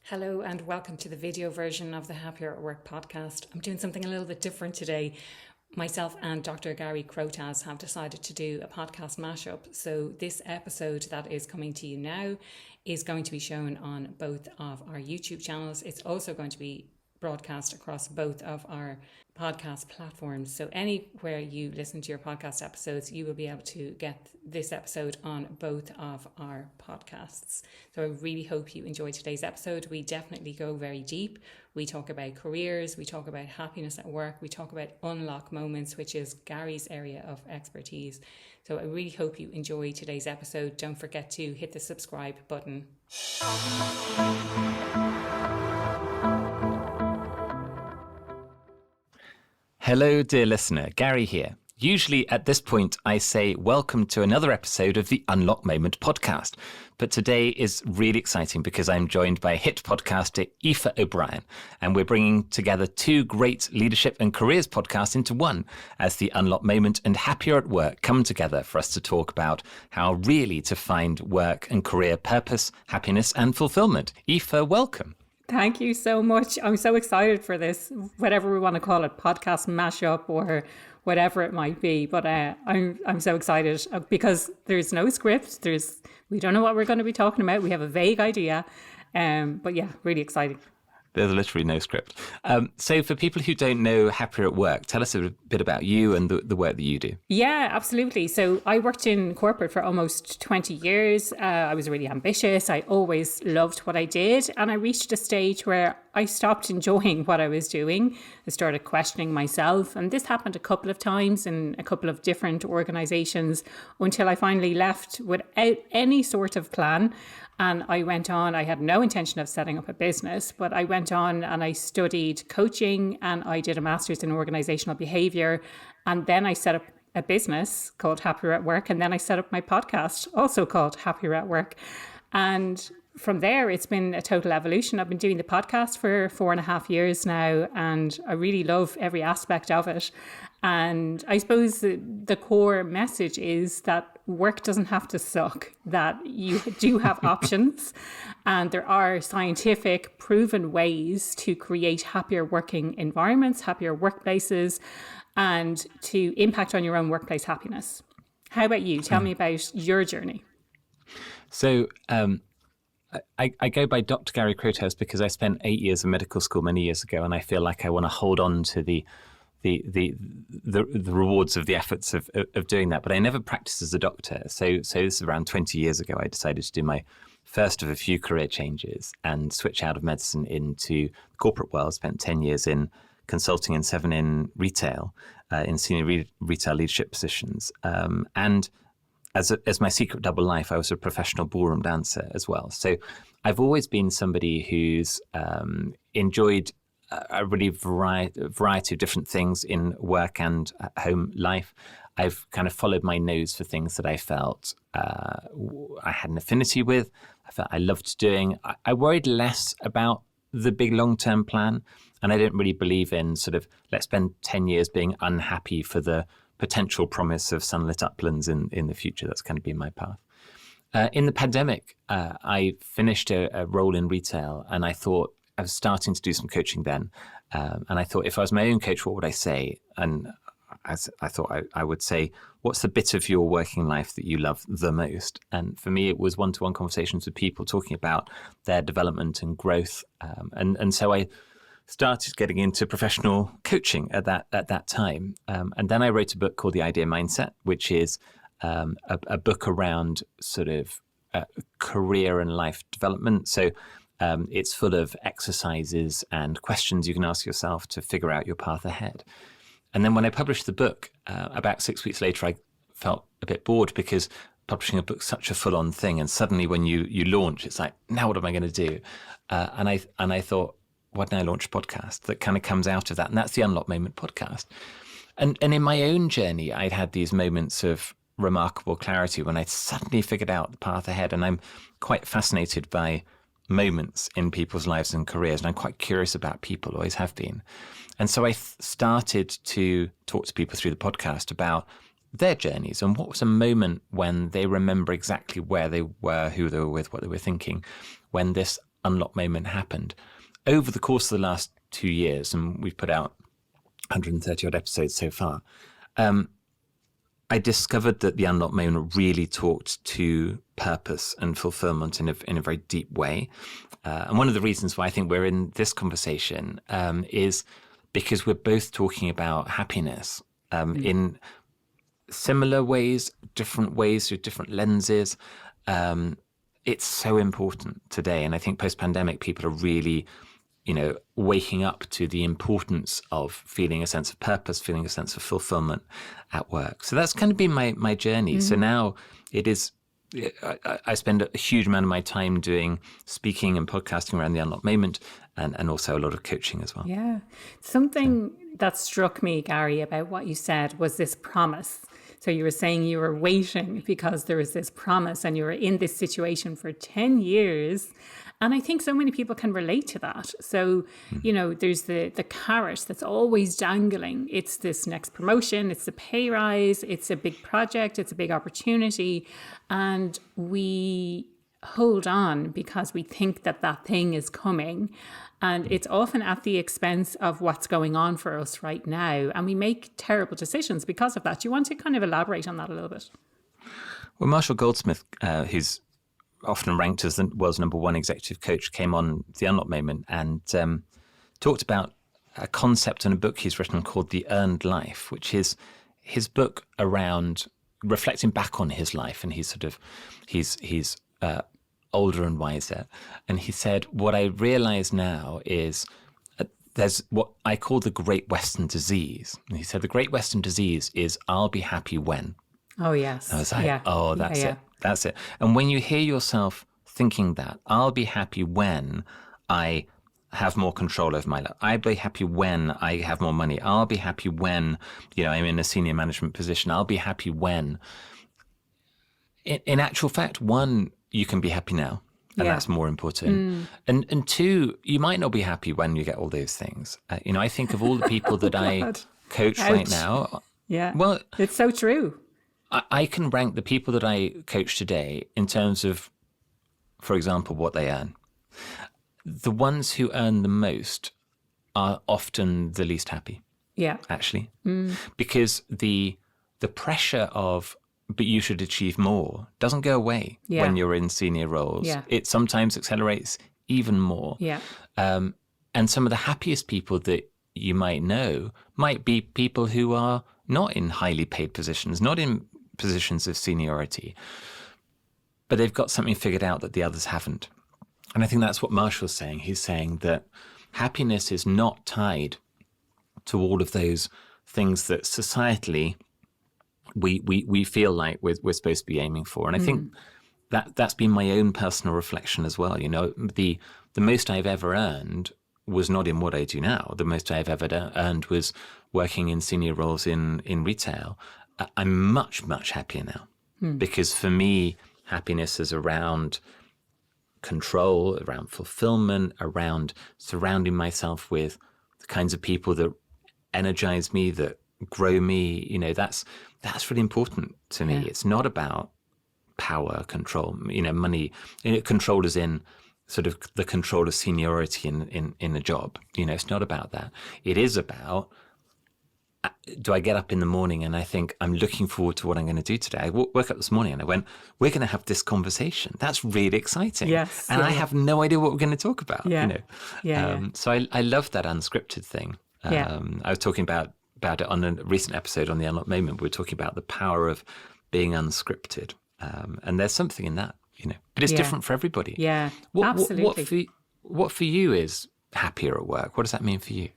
Hello and welcome to the video version of the Happier at Work podcast. I'm doing something a little bit different today. Myself and Dr. Gary Crotaz have decided to do a podcast mashup. So this episode that is coming to you now is going to be shown on both of our YouTube channels. It's also going to be broadcast across both of our podcast platforms. So anywhere you listen to your podcast episodes, you will be able to get this episode on both of our podcasts. So I really hope you enjoyed today's episode. We definitely go very deep. We talk about careers, we talk about happiness at work, we talk about unlock moments, which is Gary's area of expertise. So I really hope you enjoy today's episode. Don't forget to hit the subscribe button. Hello, dear listener. Gary here. Usually at this point, I say welcome to another episode of the Unlock Moment podcast. But today is really exciting because I'm joined by hit podcaster Aoife O'Brien, and we're bringing together two great leadership and careers podcasts into one as the Unlock Moment and Happier at Work come together for us to talk about how really to find work and career purpose, happiness and fulfillment. Aoife, welcome. Thank you so much. I'm so excited for this, whatever we want to call it, podcast mashup or whatever it might be. But I'm so excited because there's no script. We don't know what we're going to be talking about. We have a vague idea. But yeah, really exciting. There's literally no script. So for people who don't know Happier at Work, tell us a bit about you and the work that you do. Yeah, absolutely. So I worked in corporate for almost 20 years. I was really ambitious. I always loved what I did. And I reached a stage where I stopped enjoying what I was doing. I started questioning myself. And this happened a couple of times in a couple of different organizations until I finally left without any sort of plan. And I went on, I had no intention of setting up a business, but I went on and I studied coaching and I did a master's in organizational behavior. And then I set up a business called Happier at Work. And then I set up my podcast, also called Happier at Work. And from there, it's been a total evolution. I've been doing the podcast for 4.5 years now, and I really love every aspect of it. And I suppose the core message is that work doesn't have to suck, that you do have options, and there are scientific proven ways to create happier working environments, happier workplaces, and to impact on your own workplace happiness. How about you? Tell me about your journey. So, I go by Dr. Gary Crotaz because I spent 8 years in medical school many years ago, and I feel like I want to hold on to the rewards of the efforts of doing that. But I never practiced as a doctor. So this is around 20 years ago. I decided to do my first of a few career changes and switch out of medicine into the corporate world. Spent 10 years in consulting and 7 in retail, in senior retail leadership positions, and as my secret double life, I was a professional ballroom dancer as well. So I've always been somebody who's enjoyed a really variety of different things in work and home life. I've kind of followed my nose for things that I felt I had an affinity with, I felt I loved doing. I worried less about the big long-term plan, and I didn't really believe in sort of, let's spend 10 years being unhappy for the potential promise of sunlit uplands in the future. That's kind of been my path. In the pandemic, I finished a role in retail, and I thought I was starting to do some coaching then. And I thought, if I was my own coach, what would I say? And as I thought I would say, what's the bit of your working life that you love the most? And for me, it was one-to-one conversations with people talking about their development and growth. And so I started getting into professional coaching at that time. And then I wrote a book called The Idea Mindset, which is a book around sort of career and life development. So it's full of exercises and questions you can ask yourself to figure out your path ahead. And then when I published the book, about 6 weeks later, I felt a bit bored because publishing a book's such a full-on thing. And suddenly when you launch, it's like, now what am I going to do? And I thought, why don't I launch a podcast that kind of comes out of that? And that's the Unlock Moment podcast. And in my own journey, I'd had these moments of remarkable clarity when I suddenly figured out the path ahead. And I'm quite fascinated by moments in people's lives and careers. And I'm quite curious about people, always have been. And so I started to talk to people through the podcast about their journeys and what was a moment when they remember exactly where they were, who they were with, what they were thinking, when this unlock moment happened. Over the course of the last 2 years, and we've put out 130 odd episodes so far, I discovered that the unlock moment really talked to purpose and fulfillment in a very deep way. And one of the reasons why I think we're in this conversation is because we're both talking about happiness in similar ways, different ways, through different lenses. It's so important today. And I think post-pandemic, people are really, waking up to the importance of feeling a sense of purpose, feeling a sense of fulfillment at work. So that's kind of been my journey. So now it is, I spend a huge amount of my time doing speaking and podcasting around the unlock moment, and also a lot of coaching as well. Yeah. Something that struck me, Gary, about what you said was this promise. So you were saying you were waiting because there was this promise and you were in this situation for 10 years. And I think so many people can relate to that. So, there's the carrot that's always dangling. It's this next promotion, it's a pay rise, it's a big project, it's a big opportunity. And we hold on because we think that thing is coming. And it's often at the expense of what's going on for us right now. And we make terrible decisions because of that. Do you want to kind of elaborate on that a little bit? Well, Marshall Goldsmith, who's often ranked as the world's #1 executive coach, came on the unlock moment and talked about a concept in a book he's written called The Earned Life, which is his book around reflecting back on his life. And he's older and wiser. And he said, what I realize now is there's what I call the Great Western Disease. And he said, the Great Western Disease is I'll be happy when. Oh, yes. And I was like, that's it. That's it. And when you hear yourself thinking that, I'll be happy when I have more control over my life. I'll be happy when I have more money. I'll be happy when, I'm in a senior management position. I'll be happy when. In actual fact, one, you can be happy now, and that's more important. And two, you might not be happy when you get all those things. I think of all the people that I coach right now. Yeah. Well, it's so true. I can rank the people that I coach today in terms of, for example, what they earn. The ones who earn the most are often the least happy. Yeah. Actually. Because the pressure of, but you should achieve more, doesn't go away when you're in senior roles. Yeah. It sometimes accelerates even more. Yeah. And some of the happiest people that you might know might be people who are not in highly paid positions, not in positions of seniority, but they've got something figured out that the others haven't. And I think that's what Marshall's saying. He's saying that happiness is not tied to all of those things that societally we feel like we're supposed to be aiming for. And I think that's been my own personal reflection as well. The most I've ever earned was not in what I do now. The most I've ever earned was working in senior roles in retail. I'm much, much happier now because for me, happiness is around control, around fulfillment, around surrounding myself with the kinds of people that energize me, that grow me. That's really important to me. It's not about power, control, money. Control is in sort of the control of seniority in a job. It's not about that. It is about, do I get up in the morning and I think I'm looking forward to what I'm going to do today? I woke up this morning and I went, we're going to have this conversation. That's really exciting. Yes. And I have no idea what we're going to talk about. So I love that unscripted thing. I was talking about it on a recent episode on the Unlock Moment. We were talking about the power of being unscripted. And there's something in that, but it's different for everybody. Yeah, absolutely. What for you is happier at work? What does that mean for you?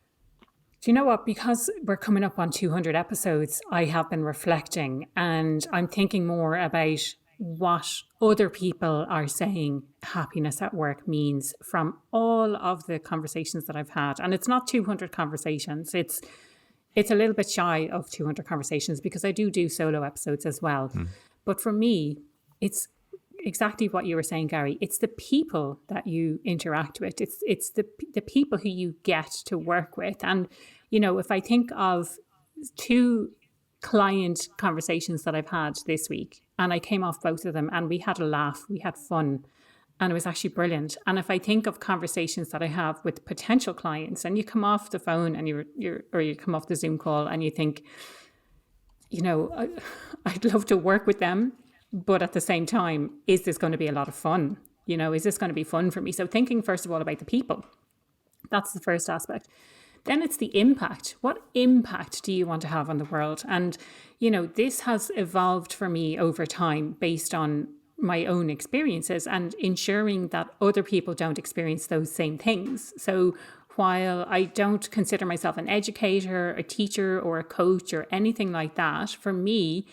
Do you know what? Because we're coming up on 200 episodes, I have been reflecting and I'm thinking more about what other people are saying happiness at work means from all of the conversations that I've had. And it's not 200 conversations. It's a little bit shy of 200 conversations because I do solo episodes as well. But for me, it's exactly what you were saying, Gary. It's the people that you interact with. It's the people who you get to work with. And, if I think of 2 client conversations that I've had this week, and I came off both of them and we had a laugh, we had fun. And it was actually brilliant. And if I think of conversations that I have with potential clients, and you come off the phone and you come off the Zoom call and you think, I'd love to work with them, but at the same time, is this going to be a lot of fun? Is this going to be fun for me? So thinking first of all about the people, that's the first aspect. Then it's the impact. What impact do you want to have on the world? And, this has evolved for me over time based on my own experiences and ensuring that other people don't experience those same things. So while I don't consider myself an educator, a teacher, or a coach or anything like that, for me,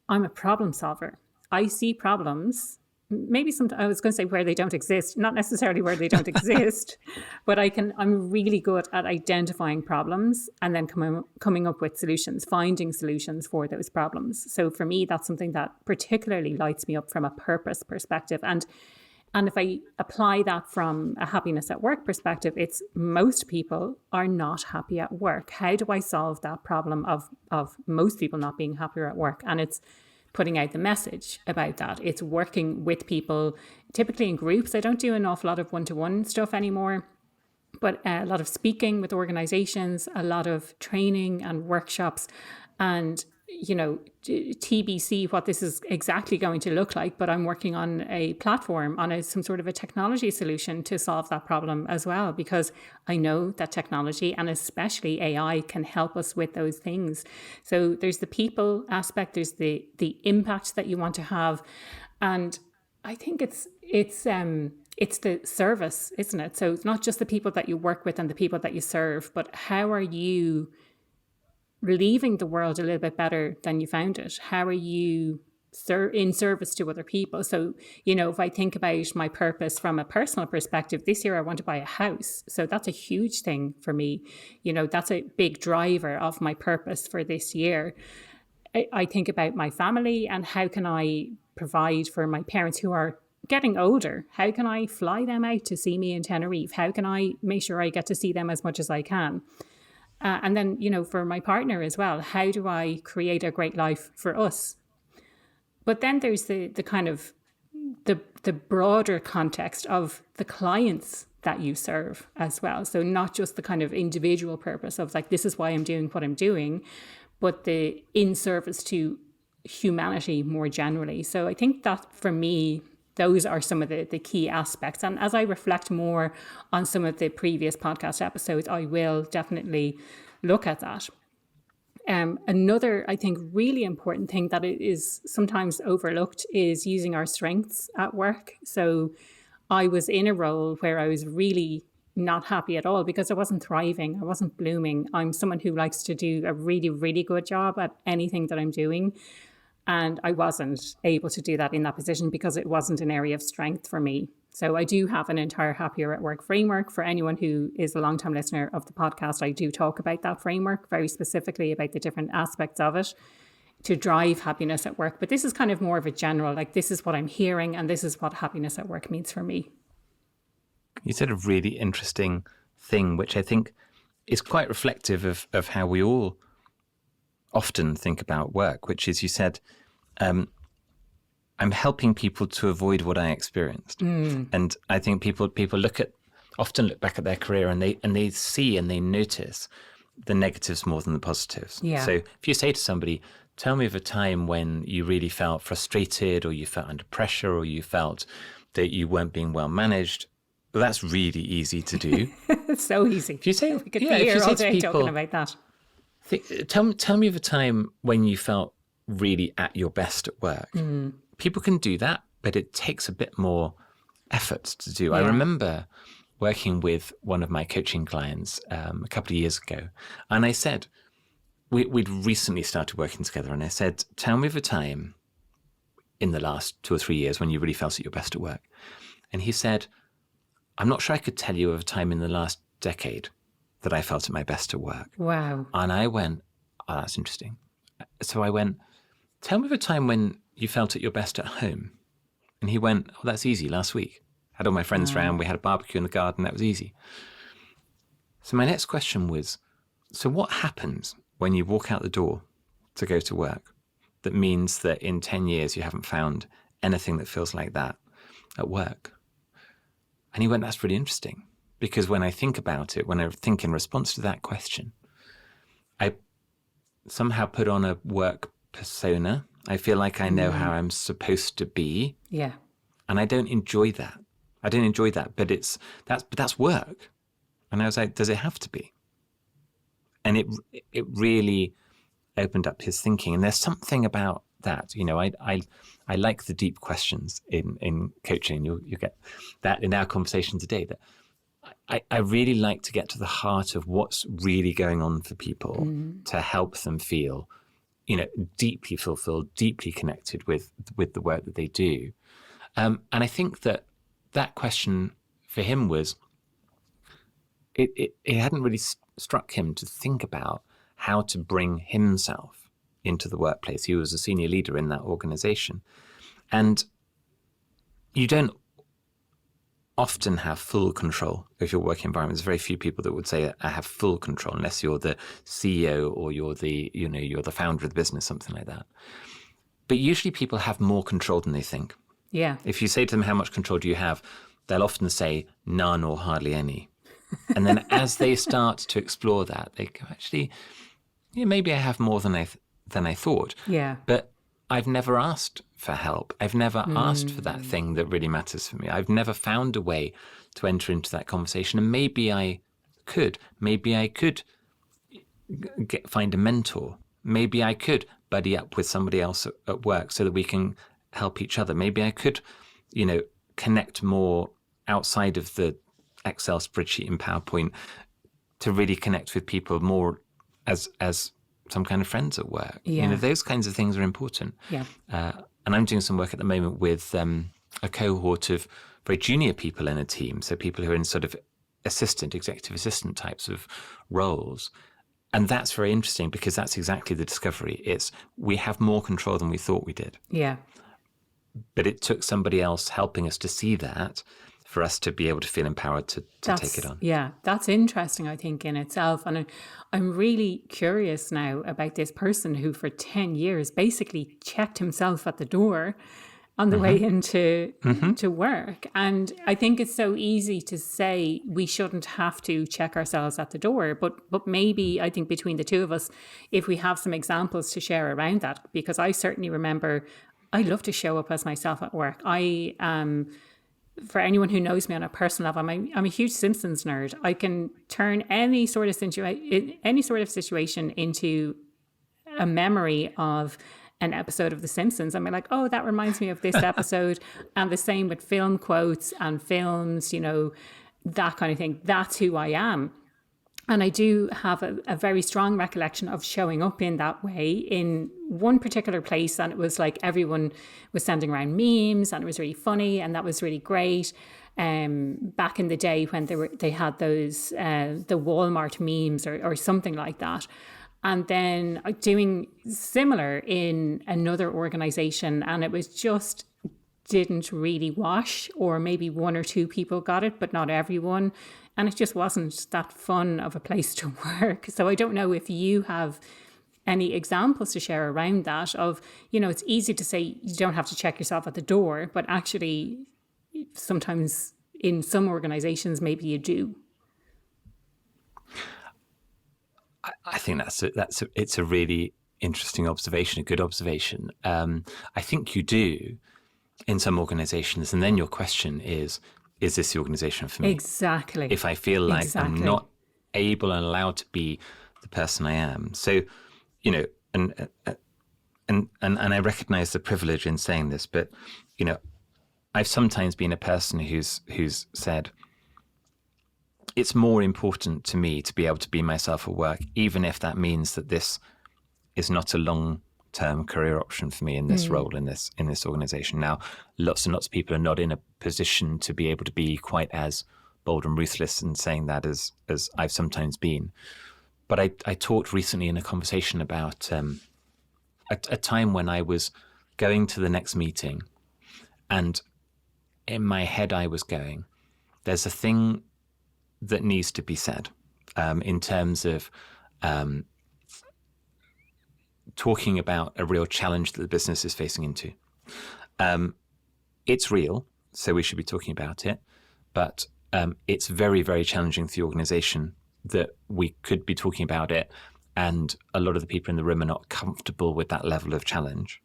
I'm a problem solver. I see problems. Maybe I was going to say where they don't exist, not necessarily where they don't exist, but I'm really good at identifying problems and then coming up with solutions, finding solutions for those problems. So for me, that's something that particularly lights me up from a purpose perspective. And if I apply that from a happiness at work perspective, it's most people are not happy at work. How do I solve that problem of most people not being happier at work? And it's putting out the message about that. It's working with people, typically in groups. I don't do an awful lot of one-to-one stuff anymore, but a lot of speaking with organizations, a lot of training and workshops, and TBC, what this is exactly going to look like, but I'm working on a platform, on some sort of a technology solution to solve that problem as well, because I know that technology and especially AI can help us with those things. So there's the people aspect, there's the impact that you want to have, and I think it's the service, isn't it? So it's not just the people that you work with and the people that you serve, but how are you leaving the world a little bit better than you found it? How are you in service to other people? So, if I think about my purpose from a personal perspective, this year I want to buy a house. So that's a huge thing for me. That's a big driver of my purpose for this year. I think about my family and how can I provide for my parents who are getting older? How can I fly them out to see me in Tenerife? How can I make sure I get to see them as much as I can? And then, for my partner as well, how do I create a great life for us? But then there's the kind of the broader context of the clients that you serve as well. So not just the kind of individual purpose of like, this is why I'm doing what I'm doing, but the in service to humanity more generally. So I think that for me, those are some of the key aspects. And as I reflect more on some of the previous podcast episodes, I will definitely look at that. Another, I think, really important thing that is sometimes overlooked is using our strengths at work. So I was in a role where I was really not happy at all because I wasn't thriving. I wasn't blooming. I'm someone who likes to do a really, really good job at anything that I'm doing. And I wasn't able to do that in that position because it wasn't an area of strength for me. So I do have an entire Happier at Work framework. For anyone who is a long-time listener of the podcast, I do talk about that framework very specifically about the different aspects of it to drive happiness at work. But this is kind of more of a general, like this is what I'm hearing and this is what happiness at work means for me. You said a really interesting thing, which I think is quite reflective of how we all often think about work, which is you said, I'm helping people to avoid what I experienced. And I think people often look back at their career and they see and they notice the negatives more than the positives. Yeah. So if you say to somebody, tell me of a time when you really felt frustrated or you felt under pressure or you felt that you weren't being well managed, well, that's really easy to do. It's so easy. If you say, we could be here all day talking about that. Tell me of a time when you felt really at your best at work. People can do that, but it takes a bit more effort to do. Yeah. I remember working with one of my coaching clients a couple of years ago, and I said, we'd recently started working together, and I said, tell me of a time in the last 2 or 3 years when you really felt at your best at work. And he said, I'm not sure I could tell you of a time in the last decade that I felt at my best at work. Wow. And I went, oh, that's interesting. So I went, tell me of a time when you felt at your best at home. And he went, oh, that's easy, last week. Had all my friends round, we had a barbecue in the garden, that was easy. So my next question was, so what happens when you walk out the door to go to work that means that in 10 years you haven't found anything that feels like that? at work? And he went, that's really interesting. Because when I think about it, when I think in response to that question, I somehow put on a work persona. I feel like I know how I'm supposed to be. Yeah. And I don't enjoy that. But that's work. And I was like, does it have to be? And it really opened up his thinking. And there's something about that. I like the deep questions in coaching. You'll get that in our conversation today. That I really like to get to the heart of what's really going on for people to help them feel, deeply fulfilled, deeply connected with the work that they do. And I think that question for him was, it hadn't really struck him to think about how to bring himself into the workplace. He was a senior leader in that organization. And you don't often have full control of your work environment. There's very few people that would say, I have full control, unless you're the CEO or you're the founder of the business, something like that. But usually people have more control than they think. Yeah. If you say to them, how much control do you have? They'll often say none or hardly any. And then as they start to explore that, they go, actually, maybe I have more than I thought. Yeah. But I've never asked for help. I've never asked for that thing that really matters for me. I've never found a way to enter into that conversation. And maybe I could. Maybe I could find a mentor. Maybe I could buddy up with somebody else at work so that we can help each other. Maybe I could, connect more outside of the Excel spreadsheet and PowerPoint to really connect with people more as some kind of friends at work. Yeah. Those kinds of things are important. Yeah. And I'm doing some work at the moment with a cohort of very junior people in a team. So people who are in sort of executive assistant types of roles. And that's very interesting because that's exactly the discovery. We have more control than we thought we did. Yeah. But it took somebody else helping us to see that for us to be able to feel empowered to take it on. Yeah, that's interesting, I think, in itself. And I'm really curious now about this person who for 10 years basically checked himself at the door on the way into to work. And I think it's so easy to say we shouldn't have to check ourselves at the door. But maybe I think between the two of us, if we have some examples to share around that, because I certainly remember I love to show up as myself at work. For anyone who knows me on a personal level, I'm a huge Simpsons nerd. I can turn any sort of situation into a memory of an episode of The Simpsons. I'm like, oh, that reminds me of this episode. And the same with film quotes and films, that kind of thing. That's who I am. And I do have a very strong recollection of showing up in that way in one particular place. And it was like everyone was sending around memes and it was really funny. And that was really great. Back in the day when they had those, the Walmart memes or something like that. And then doing similar in another organization. And it was just didn't really wash, or maybe one or two people got it, but not everyone. And it just wasn't that fun of a place to work. So I don't know if you have any examples to share around that of, it's easy to say you don't have to check yourself at the door, but actually sometimes in some organizations, maybe you do. I think it's a really interesting observation, a good observation. I think you do in some organizations. And then your question is this the organization for me? Exactly. If I feel like I'm not able and allowed to be the person I am. So, and I recognize the privilege in saying this, but, I've sometimes been a person who's said, it's more important to me to be able to be myself at work, even if that means that this is not a long-term career option for me in this role, in this organization. Now, lots and lots of people are not in a position to be able to be quite as bold and ruthless in saying that as I've sometimes been. But I talked recently in a conversation about a time when I was going to the next meeting, and in my head I was going, there's a thing that needs to be said in terms of talking about a real challenge that the business is facing into. It's real. so we should be talking about it. But it's very, very challenging for the organisation that we could be talking about it, and a lot of the people in the room are not comfortable with that level of challenge.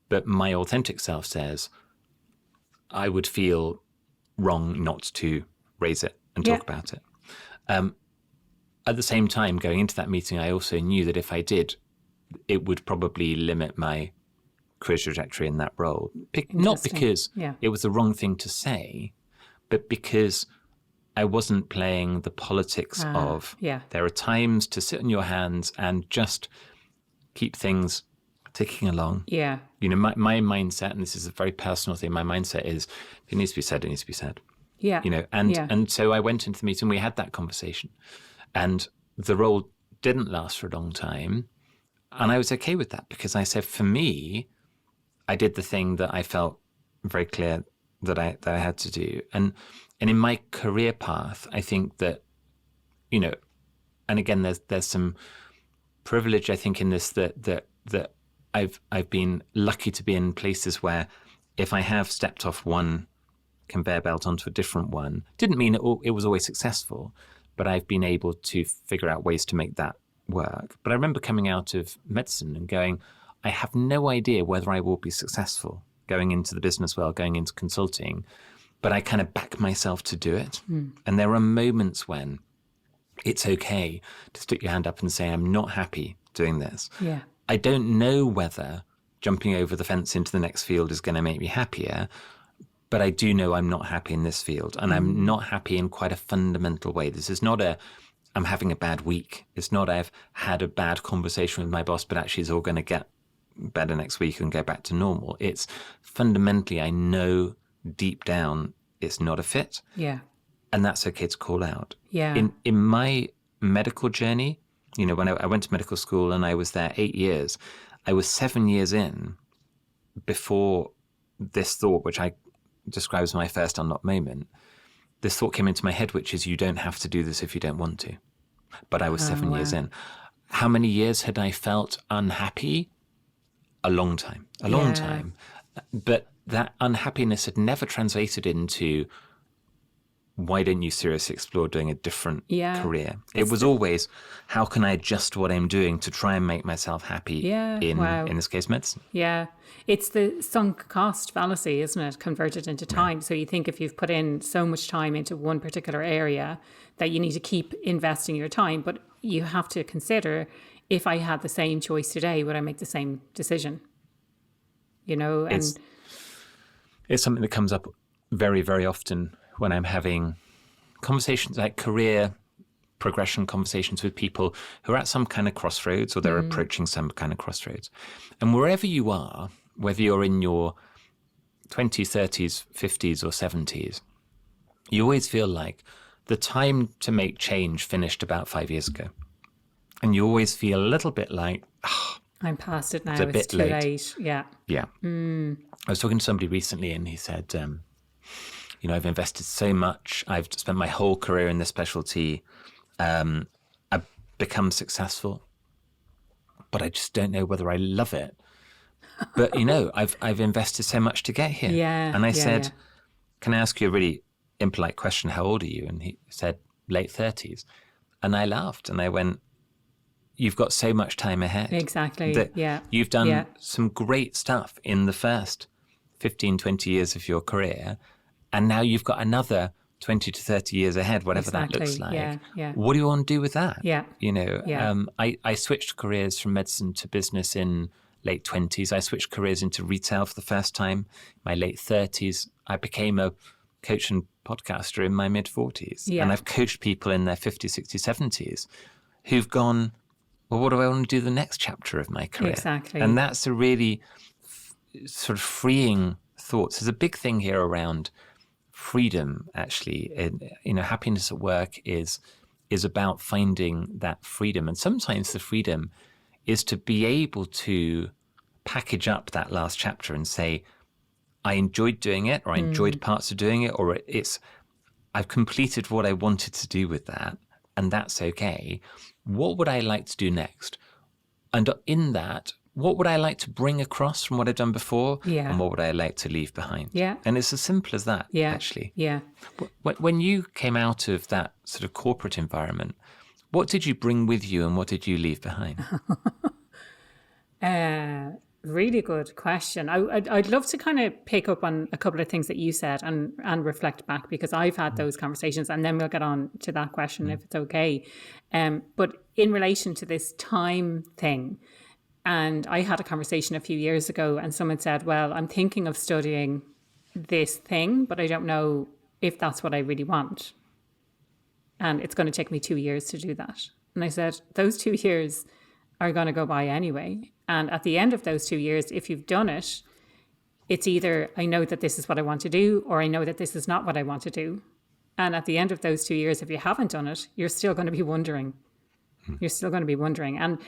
But my authentic self says, I would feel wrong not to raise it and talk about it. At the same time, going into that meeting, I also knew that if I did, it would probably limit my career trajectory in that role. Not because it was the wrong thing to say, but because I wasn't playing the politics of there are times to sit on your hands and just keep things ticking along. Yeah. You know, my mindset, and this is a very personal thing, my mindset is, if it needs to be said, it needs to be said. Yeah. You know, and so I went into the meeting, we had that conversation, and the role didn't last for a long time. And I was okay with that, because I said, for me, I did the thing that I felt very clear that I had to do. And in my career path, I think that, you know, and again, there's some privilege, I think, in this that I've been lucky to be in places where if I have stepped off one conveyor belt onto a different one, didn't mean it was always successful, but I've been able to figure out ways to make that work. But I remember coming out of medicine and going, I have no idea whether I will be successful going into the business world, going into consulting, but I kind of back myself to do it. And there are moments when it's okay to stick your hand up and say, I'm not happy doing this. Yeah. I don't know whether jumping over the fence into the next field is going to make me happier, but I do know I'm not happy in this field, and I'm not happy in quite a fundamental way. This is not I'm having a bad week. It's not I've had a bad conversation with my boss, but actually it's all going to get better next week and go back to normal. It's fundamentally, I know deep down it's not a fit. Yeah. And that's okay to call out. Yeah. In my medical journey, you know, when I went to medical school and I was there 8 years, I was 7 years in before this thought, which I describe as my first unlock moment, this thought came into my head, which is, you don't have to do this if you don't want to. But I was 7 years in. How many years had I felt unhappy? A long time. But that unhappiness had never translated into, why don't you seriously explore doing a different career? It was always, how can I adjust what I'm doing to try and make myself happy in this case, medicine? Yeah. It's the sunk cost fallacy, isn't it? Converted into time. So you think if you've put in so much time into one particular area that you need to keep investing your time, but you have to consider, if I had the same choice today, would I make the same decision? You know, and it's something that comes up very, very often when I'm having conversations, like career progression conversations with people who are at some kind of crossroads, or they're approaching some kind of crossroads. And wherever you are, whether you're in your 20s, 30s, 50s or 70s, you always feel like the time to make change finished about 5 years ago. And you always feel a little bit like, I'm past it now, it's too late. Yeah. Yeah. I was talking to somebody recently and he said, you know, I've invested so much. I've spent my whole career in this specialty. I've become successful, but I just don't know whether I love it. But, you know, I've invested so much to get here. Yeah. And I said, can I ask you a really impolite question? How old are you? And he said, late 30s. And I laughed and I went, you've got so much time ahead. Exactly. You've done some great stuff in the first 15, 20 years of your career. And now you've got another 20 to 30 years ahead, whatever that looks like. What do you want to do with that? You know, I switched careers from medicine to business in late 20s. I switched careers into retail for the first time. My late 30s, I became a coach and podcaster in my mid 40s. And I've coached people in their 50s, 60s, 70s who've gone, well, what do I want to do the next chapter of my career? Exactly. And that's a really sort of freeing thought. There's a big thing here around freedom, actually. You know, happiness at work is about finding that freedom. And sometimes the freedom is to be able to package up that last chapter and say, I enjoyed doing it, or I enjoyed parts of doing it, or I've completed what I wanted to do with that, and that's okay. What would I like to do next? And in that, what would I like to bring across from what I've done before? Yeah. And what would I like to leave behind? Yeah. And it's as simple as that, actually. Yeah. When you came out of that sort of corporate environment, what did you bring with you and what did you leave behind? Really good question. I'd love to kind of pick up on a couple of things that you said and reflect back, because I've had those conversations, and then we'll get on to that question if it's okay. But in relation to this time thing, and I had a conversation a few years ago and someone said, well, I'm thinking of studying this thing, but I don't know if that's what I really want. And it's going to take me 2 years to do that. And I said, those 2 years are going to go by anyway. And at the end of those 2 years, if you've done it, it's either I know that this is what I want to do, or I know that this is not what I want to do. And at the end of those 2 years, if you haven't done it, you're still going to be wondering. You're still going to be wondering. And,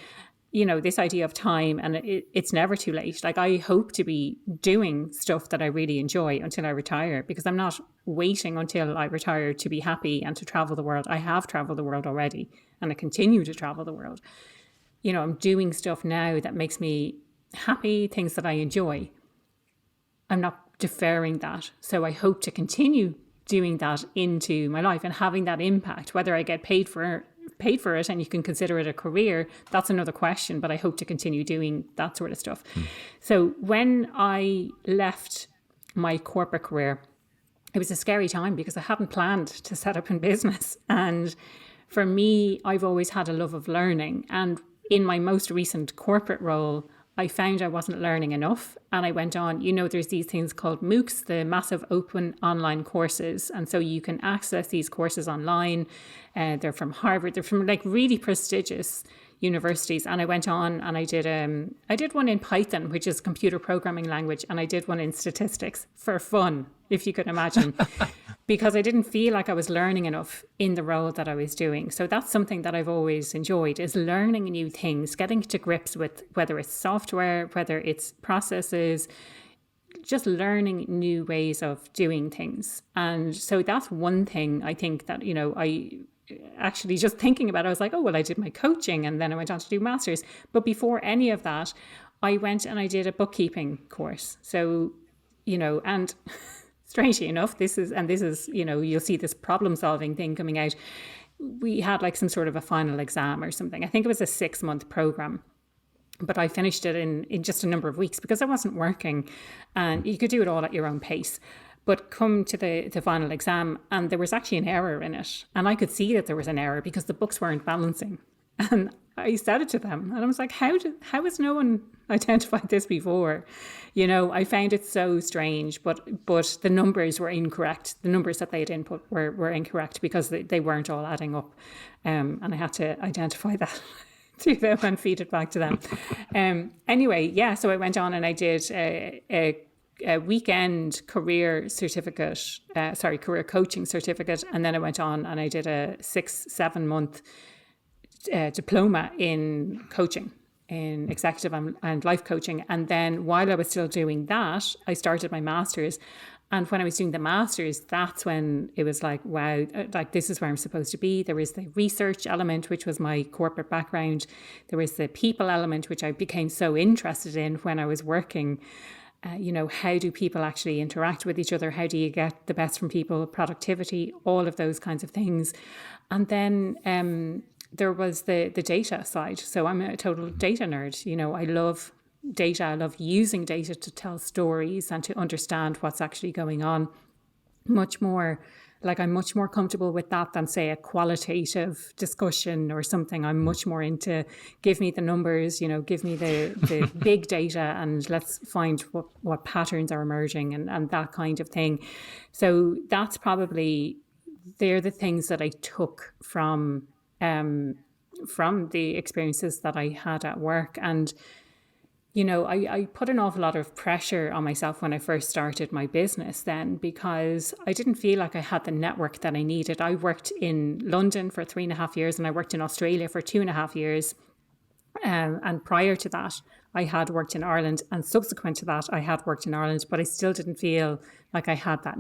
you know, this idea of time, and it's never too late. Like, I hope to be doing stuff that I really enjoy until I retire, because I'm not waiting until I retire to be happy and to travel the world. I have traveled the world already, and I continue to travel the world. You know, I'm doing stuff now that makes me happy, things that I enjoy. I'm not deferring that. So I hope to continue doing that into my life and having that impact. Whether I get paid for it and you can consider it a career, that's another question, but I hope to continue doing that sort of stuff. So when I left my corporate career, it was a scary time because I hadn't planned to set up in business. And for me, I've always had a love of learning. And in my most recent corporate role, I found I wasn't learning enough. And I went on, you know, there's these things called MOOCs, the massive open online courses. And so you can access these courses online. They're from Harvard. They're from like really prestigious universities. And I went on and I did one in Python, which is computer programming language. And I did one in statistics for fun, if you could imagine, because I didn't feel like I was learning enough in the role that I was doing. So that's something that I've always enjoyed, is learning new things, getting to grips with whether it's software, whether it's processes, just learning new ways of doing things. And so that's one thing I think that, you know, I actually just thinking about it, I was like, oh, well, I did my coaching and then I went on to do masters. But before any of that, I went and I did a bookkeeping course. So, you know, and strangely enough, this is, you know, you'll see this problem solving thing coming out. We had like some sort of a final exam or something. I think it was a 6-month program, but I finished it in just a number of weeks because I wasn't working, and you could do it all at your own pace. But come to the final exam, and there was actually an error in it. And I could see that there was an error because the books weren't balancing. And I said it to them. And I was like, how has no one identified this before? You know, I found it so strange. But the numbers were incorrect. The numbers that they had input were incorrect because they weren't all adding up. And I had to identify that to them and feed it back to them. Anyway, yeah, so I went on and I did a weekend career coaching certificate. And then I went on and I did a 6-7 month diploma in coaching, in executive and life coaching. And then while I was still doing that, I started my master's. And when I was doing the master's, that's when it was like, wow, like this is where I'm supposed to be. There was the research element, which was my corporate background. There was the people element, which I became so interested in when I was working. You know, how do people actually interact with each other? How do you get the best from people? Productivity, all of those kinds of things. And then there was the data side. So I'm a total data nerd. You know, I love data. I love using data to tell stories and to understand what's actually going on. I'm much more comfortable with that than, say, a qualitative discussion or something. I'm much more into give me the numbers, you know, give me the big data and let's find what patterns are emerging and that kind of thing. So that's probably, they're the things that I took from the experiences that I had at work. And you know, I put an awful lot of pressure on myself when I first started my business then, because I didn't feel like I had the network that I needed. I worked in London for 3.5 years and I worked in Australia for 2.5 years. And prior to that, I had worked in Ireland, and subsequent to that, I had worked in Ireland, but I still didn't feel like I had that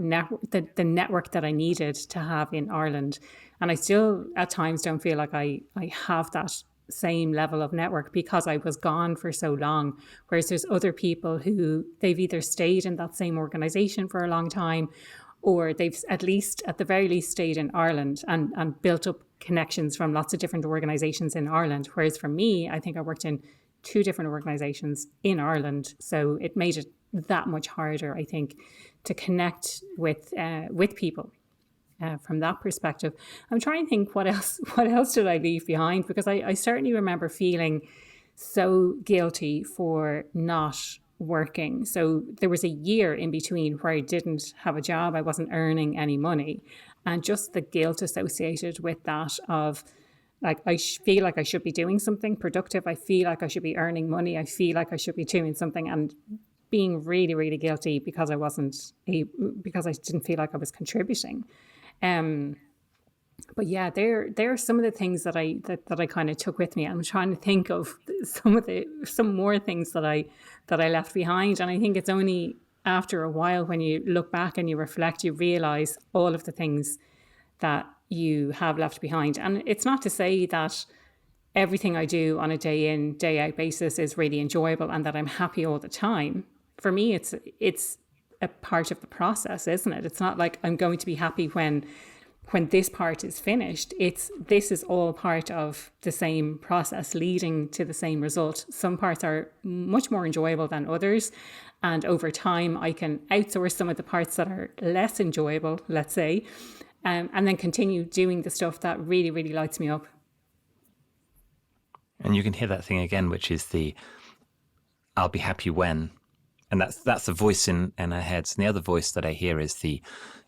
the network that I needed to have in Ireland. And I still at times don't feel like I have that same level of network because I was gone for so long. Whereas there's other people who they've either stayed in that same organization for a long time, or they've at the very least stayed in Ireland and built up connections from lots of different organizations in Ireland. Whereas for me, I think I worked in 2 different organizations in Ireland. So it made it that much harder, I think, to connect with people. From that perspective, I'm trying to think what else did I leave behind, because I certainly remember feeling so guilty for not working. So there was a year in between where I didn't have a job, I wasn't earning any money, and just the guilt associated with that of like, I feel like I should be doing something productive, I feel like I should be earning money, I feel like I should be doing something, and being really, really guilty because because I didn't feel like I was contributing. But yeah, there are some of the things that I kind of took with me. I'm trying to think of some more things that I left behind. And I think it's only after a while, when you look back and you reflect, you realize all of the things that you have left behind. And it's not to say that everything I do on a day in, day out basis is really enjoyable and that I'm happy all the time. For me, it's a part of the process, isn't it? It's not like I'm going to be happy when this part is finished. This is all part of the same process leading to the same result. Some parts are much more enjoyable than others, and over time I can outsource some of the parts that are less enjoyable, let's say, and then continue doing the stuff that really, really lights me up. And you can hear that thing again, which is the I'll be happy when. And that's the voice in our heads. And the other voice that I hear is the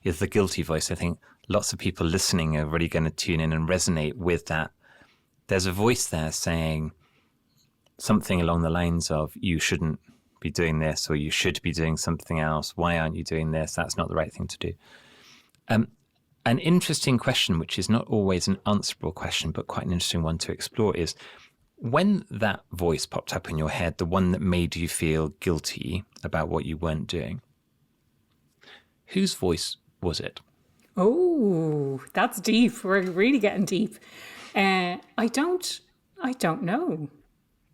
guilty voice. I think lots of people listening are really going to tune in and resonate with that. There's a voice there saying something along the lines of, you shouldn't be doing this, or you should be doing something else. Why aren't you doing this? That's not the right thing to do. An interesting question, which is not always an answerable question, but quite an interesting one to explore, is when that voice popped up in your head, the one that made you feel guilty about what you weren't doing, whose voice was it? Oh, that's deep. We're really getting deep. I don't know.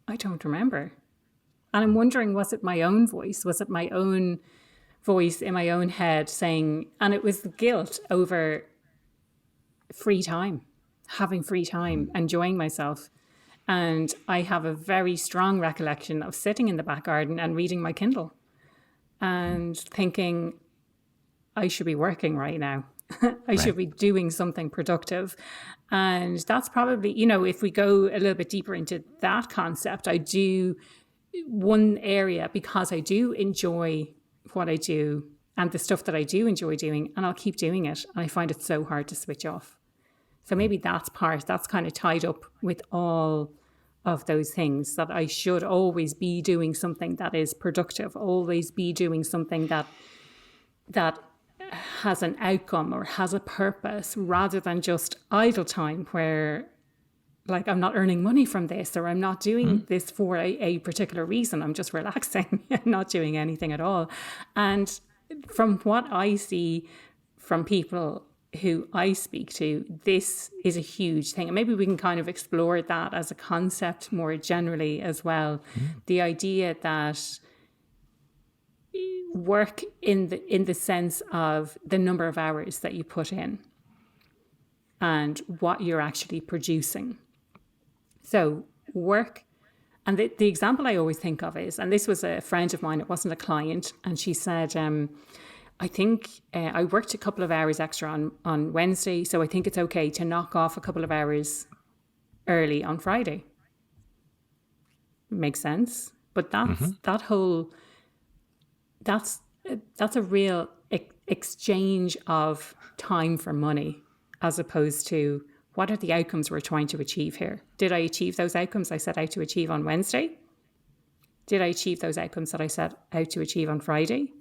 I don't remember. And I'm wondering, was it my own voice? Was it my own voice in my own head saying, and it was the guilt over free time, having free time, enjoying myself. And I have a very strong recollection of sitting in the back garden and reading my Kindle and thinking, I should be working right now. I should be doing something productive. And that's probably, if we go a little bit deeper into that concept, one area, because I do enjoy what I do and the stuff that I do enjoy doing, and I'll keep doing it. And I find it so hard to switch off. So maybe that's kind of tied up with all of those things, that I should always be doing something that is productive, always be doing something that has an outcome or has a purpose, rather than just idle time where, like, I'm not earning money from this, or I'm not doing this for a particular reason. I'm just relaxing and not doing anything at all. And from what I see from people who I speak to, this is a huge thing. And maybe we can kind of explore that as a concept more generally as well. The idea that work in the sense of the number of hours that you put in and what you're actually producing. So work, and the example I always think of is, and this was a friend of mine, it wasn't a client, and she said, I think I worked a couple of hours extra on Wednesday, so I think it's okay to knock off a couple of hours early on Friday. Makes sense. But that's a real exchange of time for money, as opposed to what are the outcomes we're trying to achieve here? Did I achieve those outcomes I set out to achieve on Wednesday? Did I achieve those outcomes that I set out to achieve on Friday?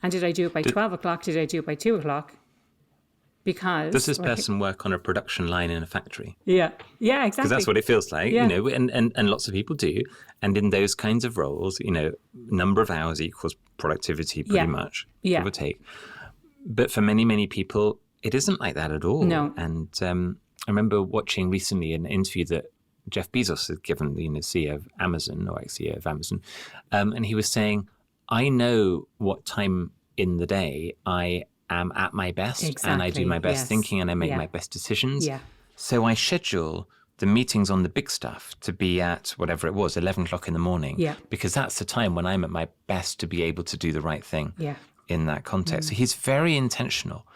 And did I do it by 12 o'clock? Did I do it by 2 o'clock? Because does this person work on a production line in a factory? Yeah, exactly. Because that's what it feels like, and lots of people do. And in those kinds of roles, number of hours equals productivity pretty much, give or take. But for many, many people, it isn't like that at all. No. And I remember watching recently an interview that Jeff Bezos had given, CEO of Amazon, or ex-CEO of Amazon, and he was saying, I know what time in the day I am at my best, and I do my best Yes. thinking, and I make Yeah. my best decisions. Yeah. So I schedule the meetings on the big stuff to be at whatever it was, 11 o'clock in the morning, Yeah. because that's the time when I'm at my best to be able to do the right thing Yeah. in that context. So he's very intentional.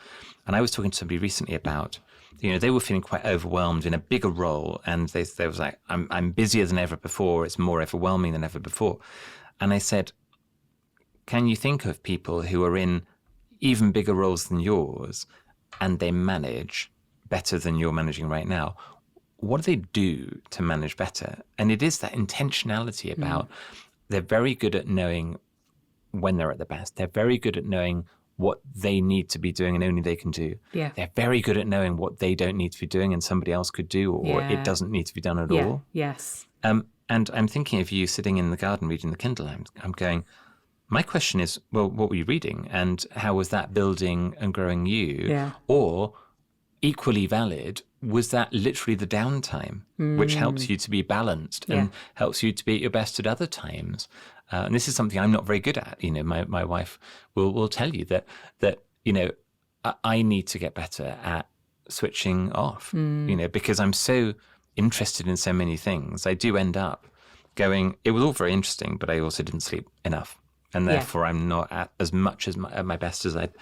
And I was talking to somebody recently about, they were feeling quite overwhelmed in a bigger role. And they was like, I'm busier than ever before. It's more overwhelming than ever before. And I said, can you think of people who are in even bigger roles than yours and they manage better than you're managing right now? What do they do to manage better? And it is that intentionality about they're very good at knowing when they're at the best. They're very good at knowing what they need to be doing and only they can do. Yeah. They're very good at knowing what they don't need to be doing and somebody else could do, or it doesn't need to be done at all. Yes. And I'm thinking of you sitting in the garden reading the Kindle. I'm going, my question is, well, what were you reading? And how was that building and growing you? Yeah. Or equally valid, was that literally the downtime, which helps you to be balanced and helps you to be at your best at other times? And this is something I'm not very good at. My wife will tell you that I need to get better at switching off, because I'm so interested in so many things. I do end up going, it was all very interesting, but I also didn't sleep enough. And therefore, I'm not at as much as at my best as I'd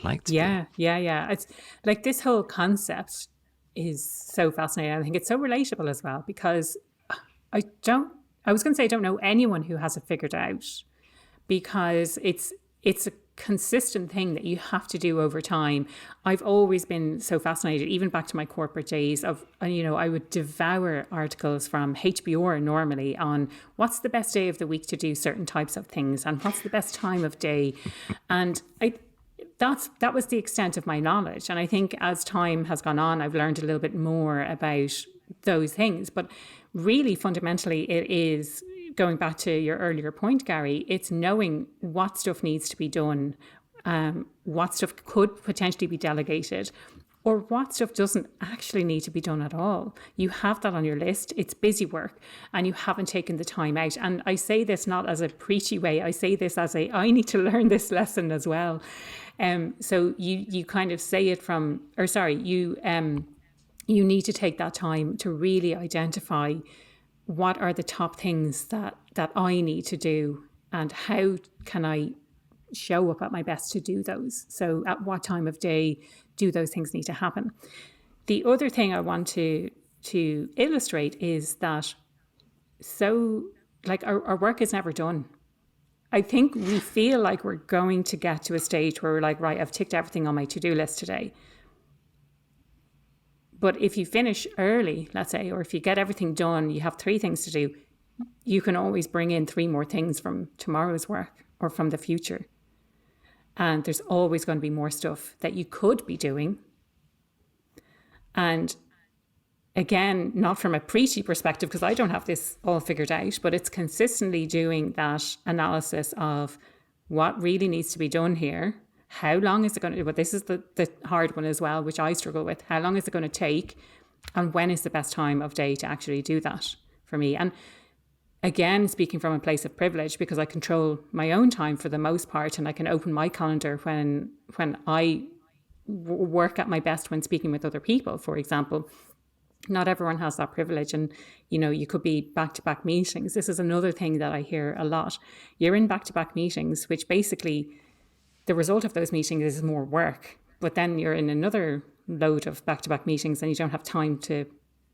like to be. Yeah. It's like this whole concept is so fascinating. I think it's so relatable as well, because I was going to say I don't know anyone who has it figured out, because it's a consistent thing that you have to do over time. I've always been so fascinated, even back to my corporate days, of, I would devour articles from HBR normally on what's the best day of the week to do certain types of things and what's the best time of day. And that was the extent of my knowledge. And I think as time has gone on, I've learned a little bit more about those things. But really, fundamentally, it is, going back to your earlier point, Gary, it's knowing what stuff needs to be done, what stuff could potentially be delegated, or what stuff doesn't actually need to be done at all. You have that on your list. It's busy work and you haven't taken the time out. And I say this not as a preachy way. I say this as I need to learn this lesson as well. So you kind of say it you need to take that time to really identify what are the top things that I need to do and how can I show up at my best to do those. So at what time of day do those things need to happen? The other thing I want to illustrate is that our work is never done. I think we feel like we're going to get to a stage where we're like, right, I've ticked everything on my to-do list today. But if you finish early, let's say, or if you get everything done, you have 3 things to do, you can always bring in 3 more things from tomorrow's work or from the future. And there's always going to be more stuff that you could be doing. And again, not from a preachy perspective, because I don't have this all figured out, but it's consistently doing that analysis of what really needs to be done here. How long is it going to, but this is the hard one as well, which I struggle with. How long is it going to take? And when is the best time of day to actually do that for me? And again, speaking from a place of privilege, because I control my own time for the most part, and I can open my calendar when I work at my best when speaking with other people, for example. Not everyone has that privilege. And, you could be back-to-back meetings. This is another thing that I hear a lot. You're in back-to-back meetings, which basically the result of those meetings is more work, but then you're in another load of back-to-back meetings and you don't have time to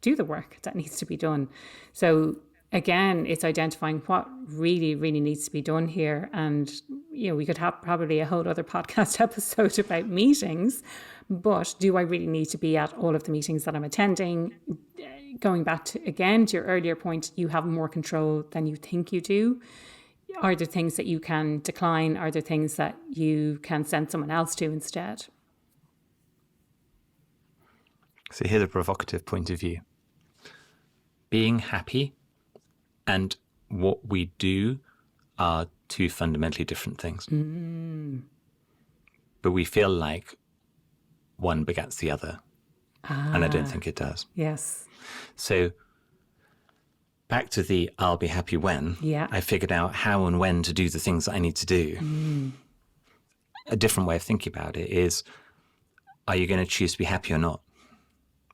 do the work that needs to be done. So again, it's identifying what really, really needs to be done here. And, we could have probably a whole other podcast episode about meetings, but do I really need to be at all of the meetings that I'm attending? Going back to your earlier point, you have more control than you think you do. Are there things that you can decline? Are there things that you can send someone else to instead? So here's a provocative point of view. Being happy and what we do are 2 fundamentally different things. But we feel like one begets the other. And I don't think it does. Yes. So back to the I'll be happy when, Yeah. I figured out how and when to do the things that I need to do. A different way of thinking about it is, are you going to choose to be happy or not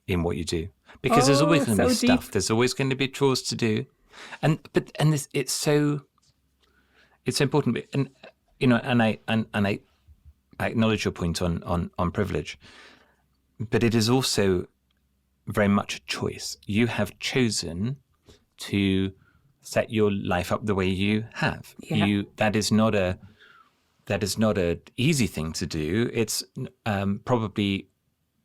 in what you do? Because there's always going to be stuff. Deep. There's always going to be chores to do. And it's so important. And, you know, and I acknowledge your point on privilege, but it is also very much a choice. You have chosen to set your life up the way you have. Yeah. That is not a easy thing to do. It's probably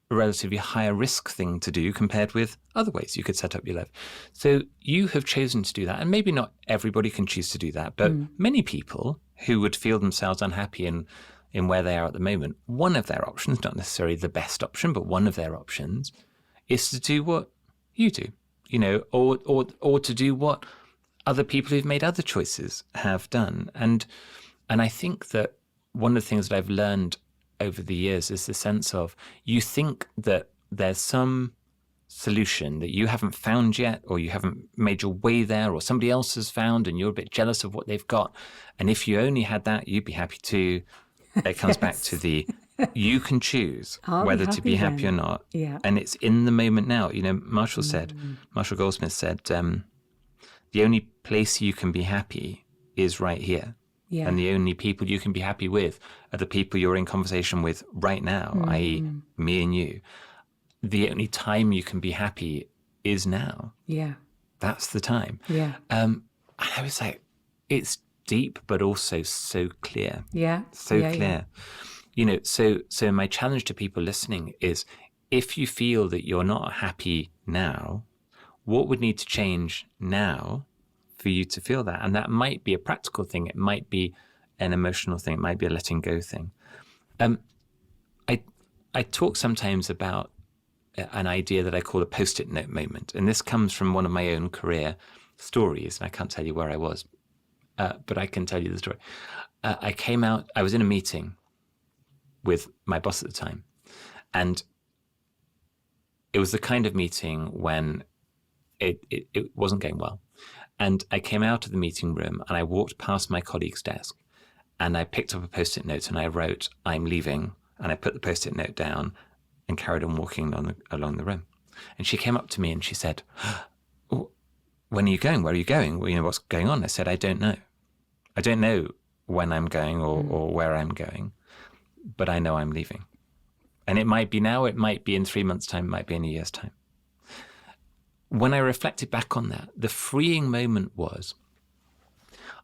a relatively higher risk thing to do compared with other ways you could set up your life. So you have chosen to do that, and maybe not everybody can choose to do that, but many people who would feel themselves unhappy in where they are at the moment, one of their options, not necessarily the best option, but one of their options is to do what you do, you know, or to do what other people who've made other choices have done. And I think that one of the things that I've learned over the years is the sense of, you think that there's some solution that you haven't found yet, or you haven't made your way there, or somebody else has found and you're a bit jealous of what they've got. And if you only had that, you'd be happy too. It comes back to the, you can choose whether to be happy or not. Yeah. And it's in the moment now. You know, Marshall Goldsmith said, the only place you can be happy is right here. Yeah. And the only people you can be happy with are the people you're in conversation with right now, i.e. me and you. The only time you can be happy is now. Yeah. That's the time. Yeah. And I was like, it's deep, but also so clear. Yeah. So clear. Yeah. You know, so my challenge to people listening is, if you feel that you're not happy now, what would need to change now for you to feel that? And that might be a practical thing. It might be an emotional thing. It might be a letting go thing. I talk sometimes about an idea that I call a post-it note moment. And this comes from one of my own career stories. And I can't tell you where I was, but I can tell you the story. I was in a meeting with my boss at the time. And it was the kind of meeting when it wasn't going well. And I came out of the meeting room and I walked past my colleague's desk and I picked up a post-it note and I wrote, "I'm leaving." And I put the post-it note down and carried on walking along the room. And she came up to me and she said, "Oh, when are you going? Where are you going? Well, you know, what's going on?" I said, "I don't know. I don't know when I'm going or where I'm going, but I know I'm leaving. And it might be now, it might be in 3 months' time, it might be in a year's time." When I reflected back on that, the freeing moment was,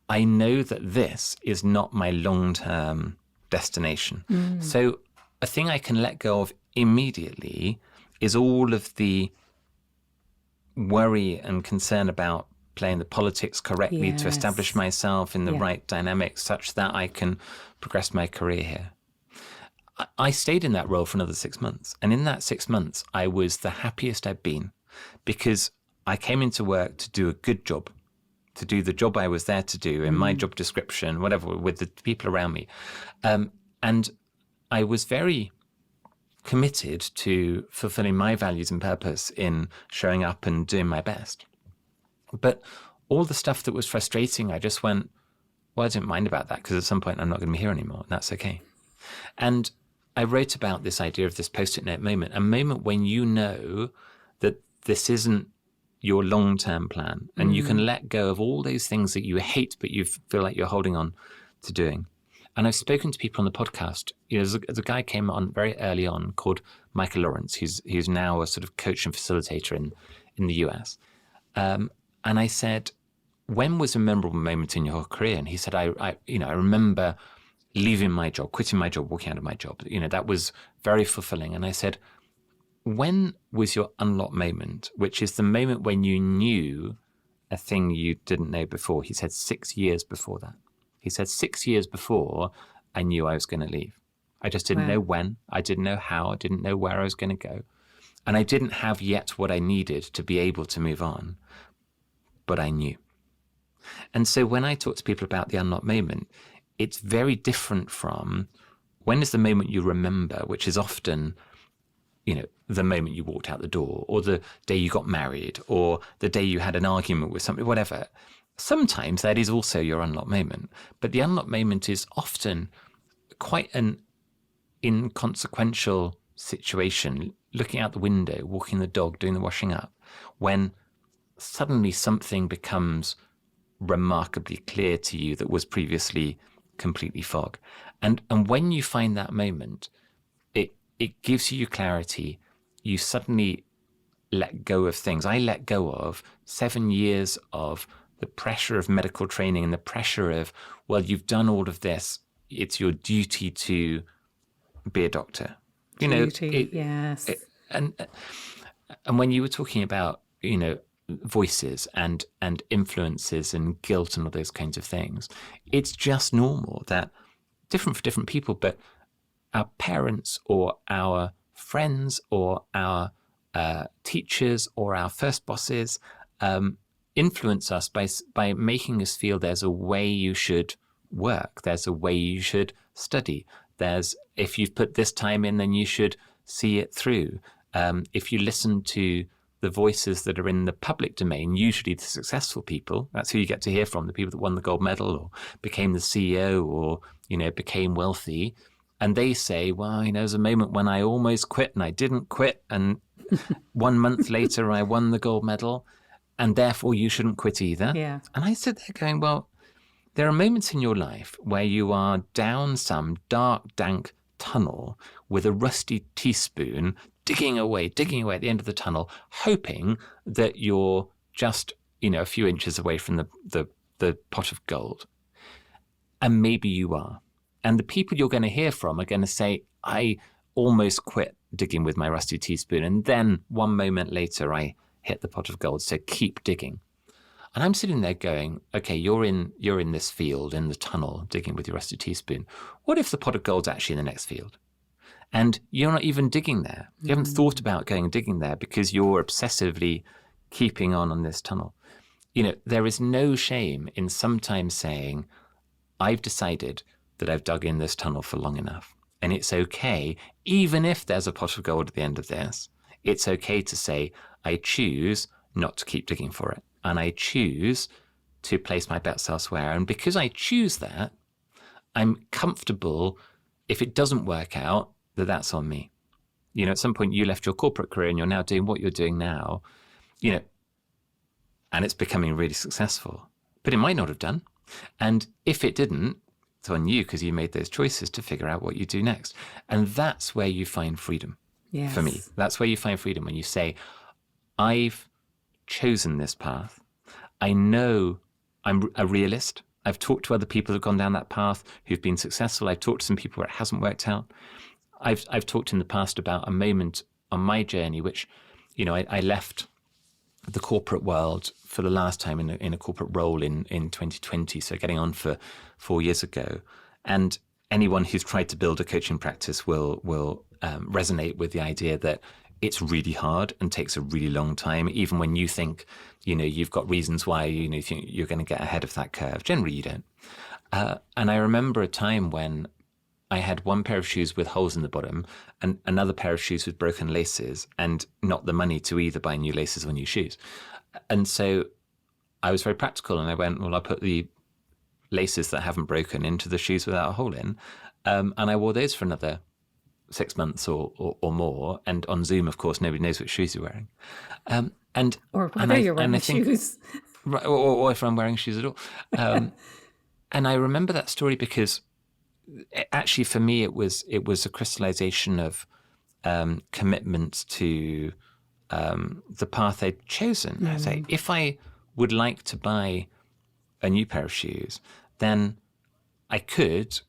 I know that this is not my long-term destination. So a thing I can let go of immediately is all of the worry and concern about playing the politics correctly to establish myself in the right dynamics such that I can progress my career here. I stayed in that role for another 6 months. And in that 6 months, I was the happiest I'd been, because I came into work to do a good job, to do the job I was there to do in my job description, whatever, with the people around me. And I was very committed to fulfilling my values and purpose in showing up and doing my best. But all the stuff that was frustrating, I just went, well, I didn't mind about that, because at some point I'm not going to be here anymore, and that's okay. And I wrote about this idea of this post-it note moment, a moment when you know that this isn't your long-term plan, and you can let go of all those things that you hate, but you feel like you're holding on to doing. And I've spoken to people on the podcast. You know, there's a guy came on very early on called Michael Lawrence, who's now a sort of coach and facilitator in the US. And I said, when was a memorable moment in your career? And he said, I remember leaving my job, quitting my job, walking out of my job. You know, that was very fulfilling. And I said, when was your unlock moment, which is the moment when you knew a thing you didn't know before? He said 6 years before that. He said 6 years before I knew I was going to leave. I just didn't know when. I didn't know how. I didn't know where I was going to go. And I didn't have yet what I needed to be able to move on. But I knew. And so when I talk to people about the unlock moment, it's very different from when is the moment you remember, which is often the moment you walked out the door, or the day you got married, or the day you had an argument with somebody, whatever. Sometimes that is also your unlocked moment. But the unlocked moment is often quite an inconsequential situation, looking out the window, walking the dog, doing the washing up, when suddenly something becomes remarkably clear to you that was previously completely fog. And when you find that moment, it gives you clarity. You suddenly let go of things. I let go of 7 years of the pressure of medical training and the pressure of, well, you've done all of this. It's your duty to be a doctor. Yes. And when you were talking about, voices and influences and guilt and all those kinds of things, it's just normal that, different for different people, but our parents or our friends or our teachers or our first bosses influence us by making us feel there's a way you should work, there's a way you should study, if you've put this time in, then you should see it through. If you listen to the voices that are in the public domain, usually the successful people, that's who you get to hear from, the people that won the gold medal or became the CEO or, became wealthy. And they say, well, there's a moment when I almost quit and I didn't quit. And 1 month later, I won the gold medal. And therefore, you shouldn't quit either. Yeah. And I sit there going, well, there are moments in your life where you are down some dark, dank tunnel with a rusty teaspoon, digging away at the end of the tunnel, hoping that you're just, a few inches away from the pot of gold. And maybe you are. And the people you're going to hear from are going to say, I almost quit digging with my rusty teaspoon. And then 1 moment later, I hit the pot of gold. So keep digging. And I'm sitting there going, okay, you're in this field, in the tunnel, digging with your rusty teaspoon. What if the pot of gold's actually in the next field? And you're not even digging there. You haven't thought about going and digging there because you're obsessively keeping on this tunnel. There is no shame in sometimes saying, I've decided that I've dug in this tunnel for long enough. And it's okay, even if there's a pot of gold at the end of this, it's okay to say, I choose not to keep digging for it. And I choose to place my bets elsewhere. And because I choose that, I'm comfortable if it doesn't work out, that's on me. At some point you left your corporate career and you're now doing what you're doing now, and it's becoming really successful. But it might not have done. And if it didn't, it's on you because you made those choices to figure out what you do next. And that's where you find freedom. Yes. For me. That's where you find freedom, when you say, I've chosen this path. I know I'm a realist. I've talked to other people who've gone down that path who've been successful. I've talked to some people where it hasn't worked out. I've talked in the past about a moment on my journey, which, I left the corporate world for the last time in a corporate role in 2020. So getting on for 4 years ago. And anyone who's tried to build a coaching practice will resonate with the idea that it's really hard and takes a really long time, even when you think, you've got reasons why, you think you're going to get ahead of that curve. Generally, you don't. And I remember a time when I had one pair of shoes with holes in the bottom and another pair of shoes with broken laces and not the money to either buy new laces or new shoes. And so I was very practical and I went, well, I'll put the laces that haven't broken into the shoes without a hole in. And I wore those for another 6 months or more. And on Zoom, of course, nobody knows which shoes you're wearing. Or whether you're wearing shoes. Right, or if I'm wearing shoes at all. And I remember that story because actually for me, it was a crystallization of commitment to the path I'd chosen. I say, if I would like to buy a new pair of shoes, then I could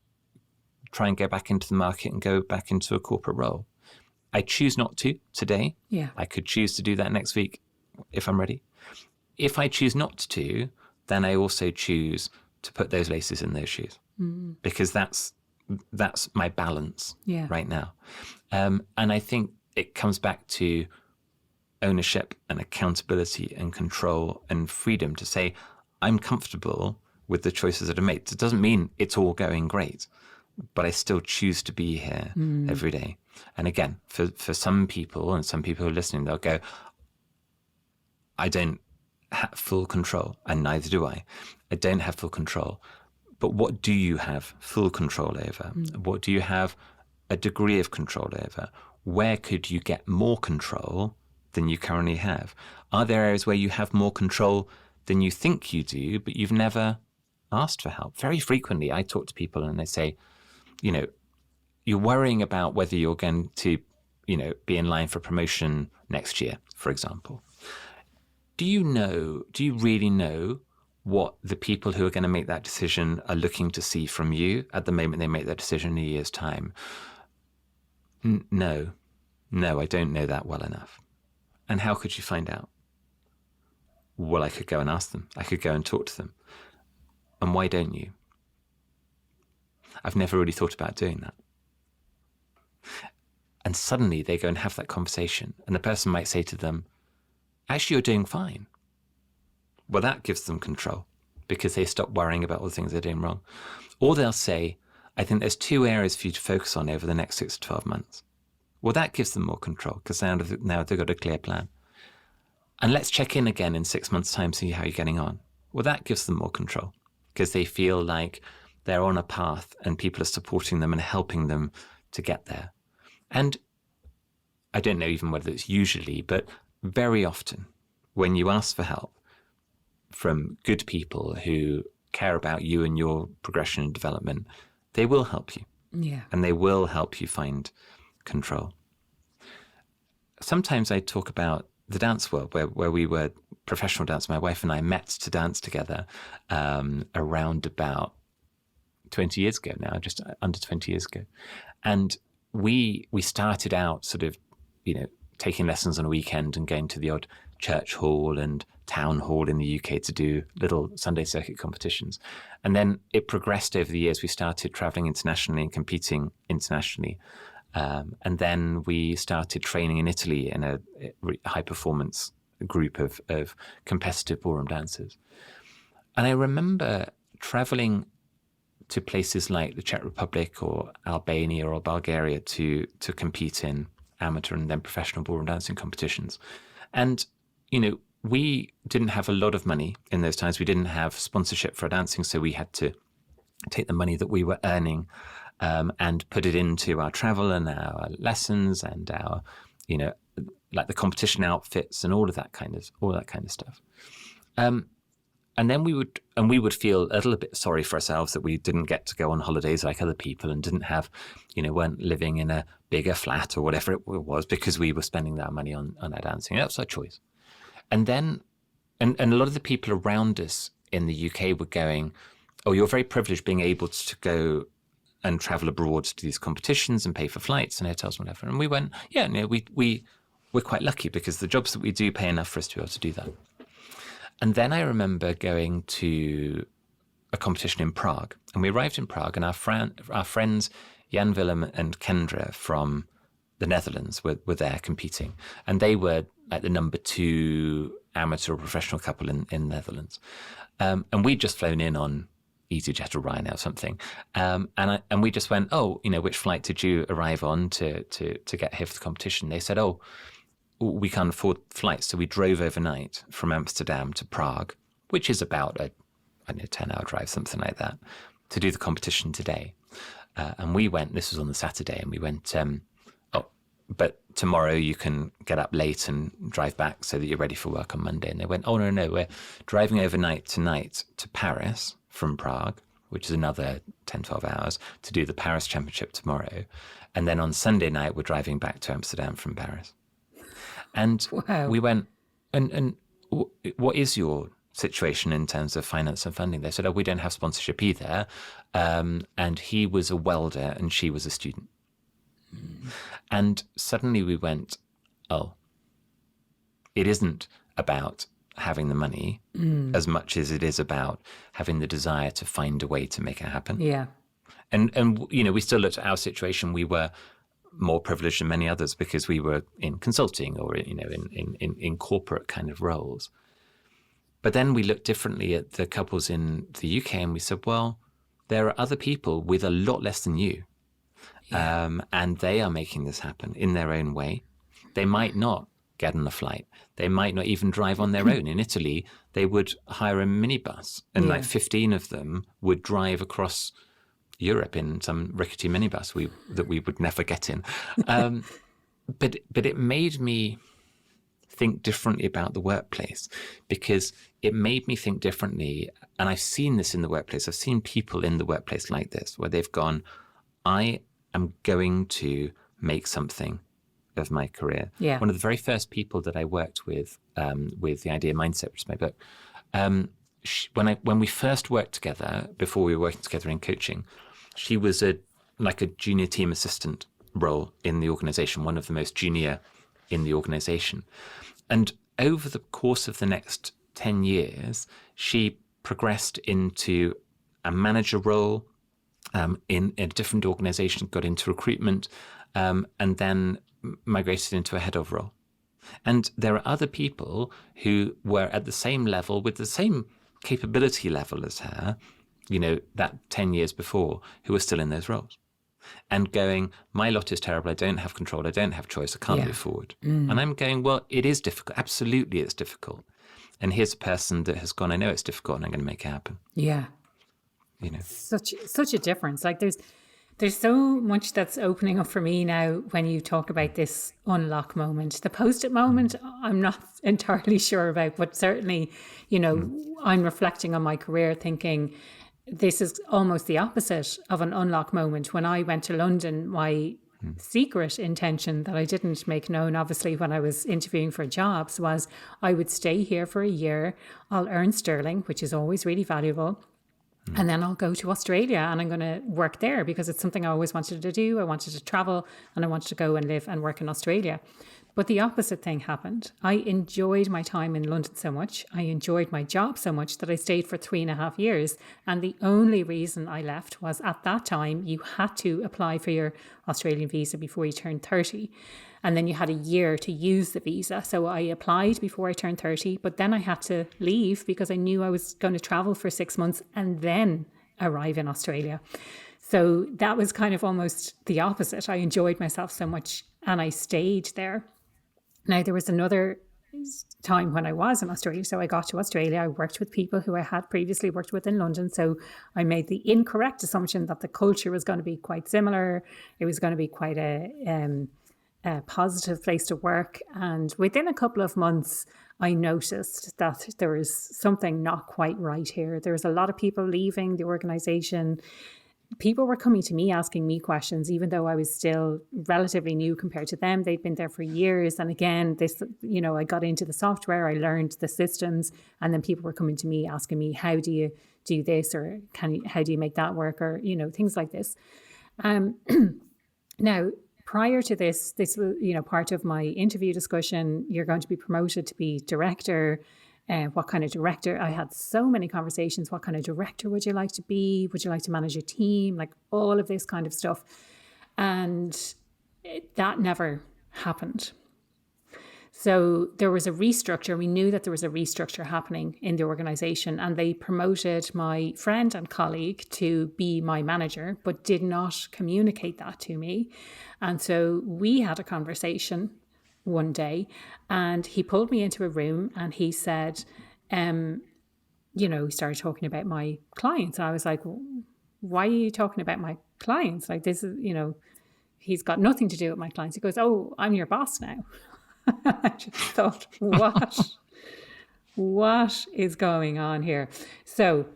try and go back into the market and go back into a corporate role. I choose not to today. Yeah. I could choose to do that next week if I'm ready. If I choose not to, then I also choose to put those laces in those shoes because that's my balance right now. And I think it comes back to ownership and accountability and control and freedom to say, I'm comfortable with the choices that are made. It doesn't mean it's all going great, but I still choose to be here every day. And again, for some people, and some people who are listening, they'll go, I don't have full control, and neither do I. I don't have full control. But what do you have full control over? What do you have a degree of control over? Where could you get more control than you currently have? Are there areas where you have more control than you think you do, but you've never asked for help? Very frequently, I talk to people and they say, you're worrying about whether you're going to, be in line for promotion next year, for example. Do you really know what the people who are going to make that decision are looking to see from you at the moment they make that decision in a year's time? No, I don't know that well enough. And how could you find out? Well, I could go and ask them. I could go and talk to them. And why don't you? I've never really thought about doing that. And suddenly they go and have that conversation, and the person might say to them, actually, you're doing fine. Well, that gives them control because they stop worrying about all the things they're doing wrong. Or they'll say, I think there's 2 areas for you to focus on over the next 6 to 12 months. Well, that gives them more control because now they've got a clear plan. And let's check in again in 6 months' time, see how you're getting on. Well, that gives them more control because they feel like they're on a path and people are supporting them and helping them to get there. And I don't know even whether it's usually, but very often when you ask for help from good people who care about you and your progression and development, they will help you. Yeah. And they will help you find control. Sometimes I talk about the dance world where we were professional dancers. My wife and I met to dance together around about 20 years ago now, just under 20 years ago. And we started out sort of, taking lessons on a weekend and going to the odd church hall and town hall in the UK to do little Sunday circuit competitions. And then it progressed over the years. We started traveling internationally and competing internationally. And then we started training in Italy in a high performance group of competitive ballroom dancers. And I remember traveling to places like the Czech Republic or Albania or Bulgaria to compete in amateur and then professional ballroom dancing competitions. And, we didn't have a lot of money in those times. We didn't have sponsorship for our dancing, so we had to take the money that we were earning and put it into our travel and our lessons and our, like the competition outfits and all that kind of stuff. And then we would feel a little bit sorry for ourselves that we didn't get to go on holidays like other people and didn't have, weren't living in a bigger flat or whatever it was because we were spending that money on our dancing. That was our choice. And then, and a lot of the people around us in the UK were going, oh, you're very privileged being able to go and travel abroad to these competitions and pay for flights and hotels and whatever. And we went, yeah, we're quite lucky because the jobs that we do pay enough for us to be able to do that. And then I remember going to a competition in Prague, and we arrived in Prague, and our friends Jan Willem and Kendra from the Netherlands were there competing, and they were like the number 2 amateur or professional couple in the Netherlands, and we'd just flown in on EasyJet or Ryanair or something, and we just went, oh, which flight did you arrive on to get here for the competition? They said, oh, we can't afford flights, so we drove overnight from Amsterdam to Prague, which is about a 10-hour drive, something like that, to do the competition today. And we went, this was on the Saturday, and we went, but tomorrow you can get up late and drive back so that you're ready for work on Monday. And they went, oh, no, we're driving overnight tonight to Paris from Prague, which is another 10, 12 hours, to do the Paris Championship tomorrow. And then on Sunday night, we're driving back to Amsterdam from Paris. And wow. We went, and what is your situation in terms of finance and funding? They said, oh, we don't have sponsorship either. And he was a welder and she was a student. And suddenly we went, oh, it isn't about having the money as much as it is about having the desire to find a way to make it happen. Yeah. And we still looked at our situation. We were more privileged than many others because we were in consulting or in corporate kind of roles. But then we looked differently at the couples in the UK and we said, well, there are other people with a lot less than you. And they are making this happen in their own way. They might not get on a flight. They might not even drive on their own. In Italy, they would hire a minibus, and like 15 of them would drive across Europe in some rickety minibus that we would never get in. But it made me think differently about the workplace, because it made me think differently. And I've seen this in the workplace. I've seen people in the workplace like this, where they've gone, I am going to make something of my career. Yeah. One of the very first people that I worked with the Idea Mindset, which is my book, when we first worked together, before we were working together in coaching, she was like a junior team assistant role in the organization, one of the most junior in the organization. And over the course of the next 10 years, she progressed into a manager role in a different organization, got into recruitment, and then migrated into a head of role. And there are other people who were at the same level, with the same capability level as her, that 10 years before, who are still in those roles. And going, my lot is terrible, I don't have control, I don't have choice, I can't move forward. And I'm going, well, it is difficult. Absolutely, it's difficult. And here's a person that has gone, I know it's difficult and I'm going to make it happen. Yeah. Such a difference. Like there's so much that's opening up for me now when you talk about this unlock moment. The post-it moment, I'm not entirely sure about, but certainly, I'm reflecting on my career thinking this is almost the opposite of an unlock moment. When I went to London, my secret intention that I didn't make known, obviously, when I was interviewing for jobs, was I would stay here for a year. I'll earn sterling, which is always really valuable. And then I'll go to Australia and I'm going to work there, because it's something I always wanted to do. I wanted to travel and I wanted to go and live and work in Australia. But the opposite thing happened. I enjoyed my time in London so much. I enjoyed my job so much that I stayed for 3.5 years. And the only reason I left was, at that time, you had to apply for your Australian visa before you turned 30. And then you had a year to use the visa. So I applied before I turned 30, but then I had to leave because I knew I was going to travel for 6 months and then arrive in Australia. So that was kind of almost the opposite. I enjoyed myself so much and I stayed there. Now, there was another time when I was in Australia. So I got to Australia, I worked with people who I had previously worked with in London. So I made the incorrect assumption that the culture was going to be quite similar. It was going to be quite a positive place to work. And within a couple of months, I noticed that there was something not quite right here. There was a lot of people leaving the organization. People were coming to me asking me questions, even though I was still relatively new compared to them. They'd been there for years. And again, this, I got into the software, I learned the systems, and then people were coming to me asking me, how do you do this? Or how do you make that work? Or, things like this. Now, prior to this was, part of my interview discussion, you're going to be promoted to be director. What kind of director? I had so many conversations. What kind of director would you like to be? Would you like to manage a team? Like all of this kind of stuff. And that never happened. So there was a restructure. We knew that there was a restructure happening in the organization, and they promoted my friend and colleague to be my manager, but did not communicate that to me. And so we had a conversation one day, and he pulled me into a room and he said, he started talking about my clients. And I was like, why are you talking about my clients? Like, this is, he's got nothing to do with my clients. He goes, oh, I'm your boss now. I just thought, what is going on here? So,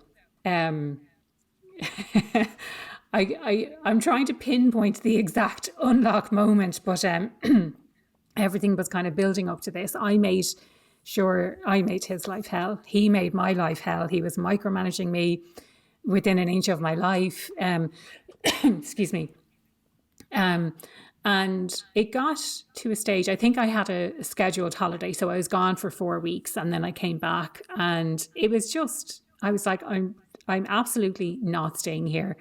I'm trying to pinpoint the exact unlock moment, but everything was kind of building up to this. I made his life hell. He made my life hell. He was micromanaging me within an inch of my life. Excuse me. And it got to a stage, I think I had a scheduled holiday. So I was gone for 4 weeks and then I came back, and it was just, I was like, I'm absolutely not staying here.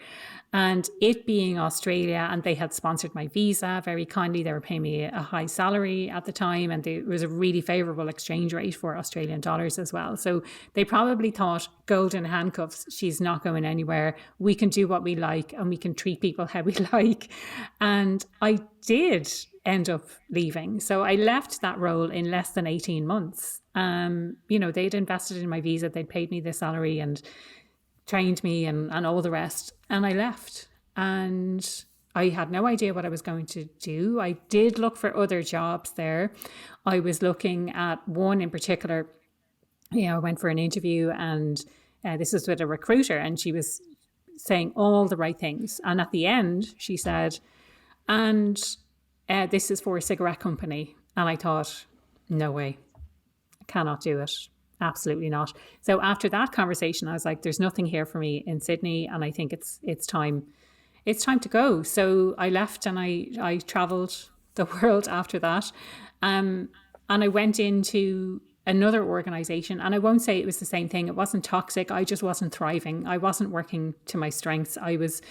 And it being Australia, and they had sponsored my visa very kindly. They were paying me a high salary at the time, and it was a really favourable exchange rate for Australian dollars as well. So they probably thought, golden handcuffs, she's not going anywhere. We can do what we like and we can treat people how we like. And I did end up leaving. So I left that role in less than 18 months. They'd invested in my visa, they'd paid me the salary and trained me and all the rest. And I left. And I had no idea what I was going to do. I did look for other jobs there. I was looking at one in particular. I went for an interview, and this was with a recruiter, and she was saying all the right things. And at the end, she said, and this is for a cigarette company. And I thought, no way, I cannot do it. Absolutely not. So after that conversation, I was like, there's nothing here for me in Sydney, and I think it's time to go. So I left, and I traveled the world after that. And I went into another organization, and I won't say it was the same thing. It wasn't toxic. I just wasn't thriving. I wasn't working to my strengths. I was,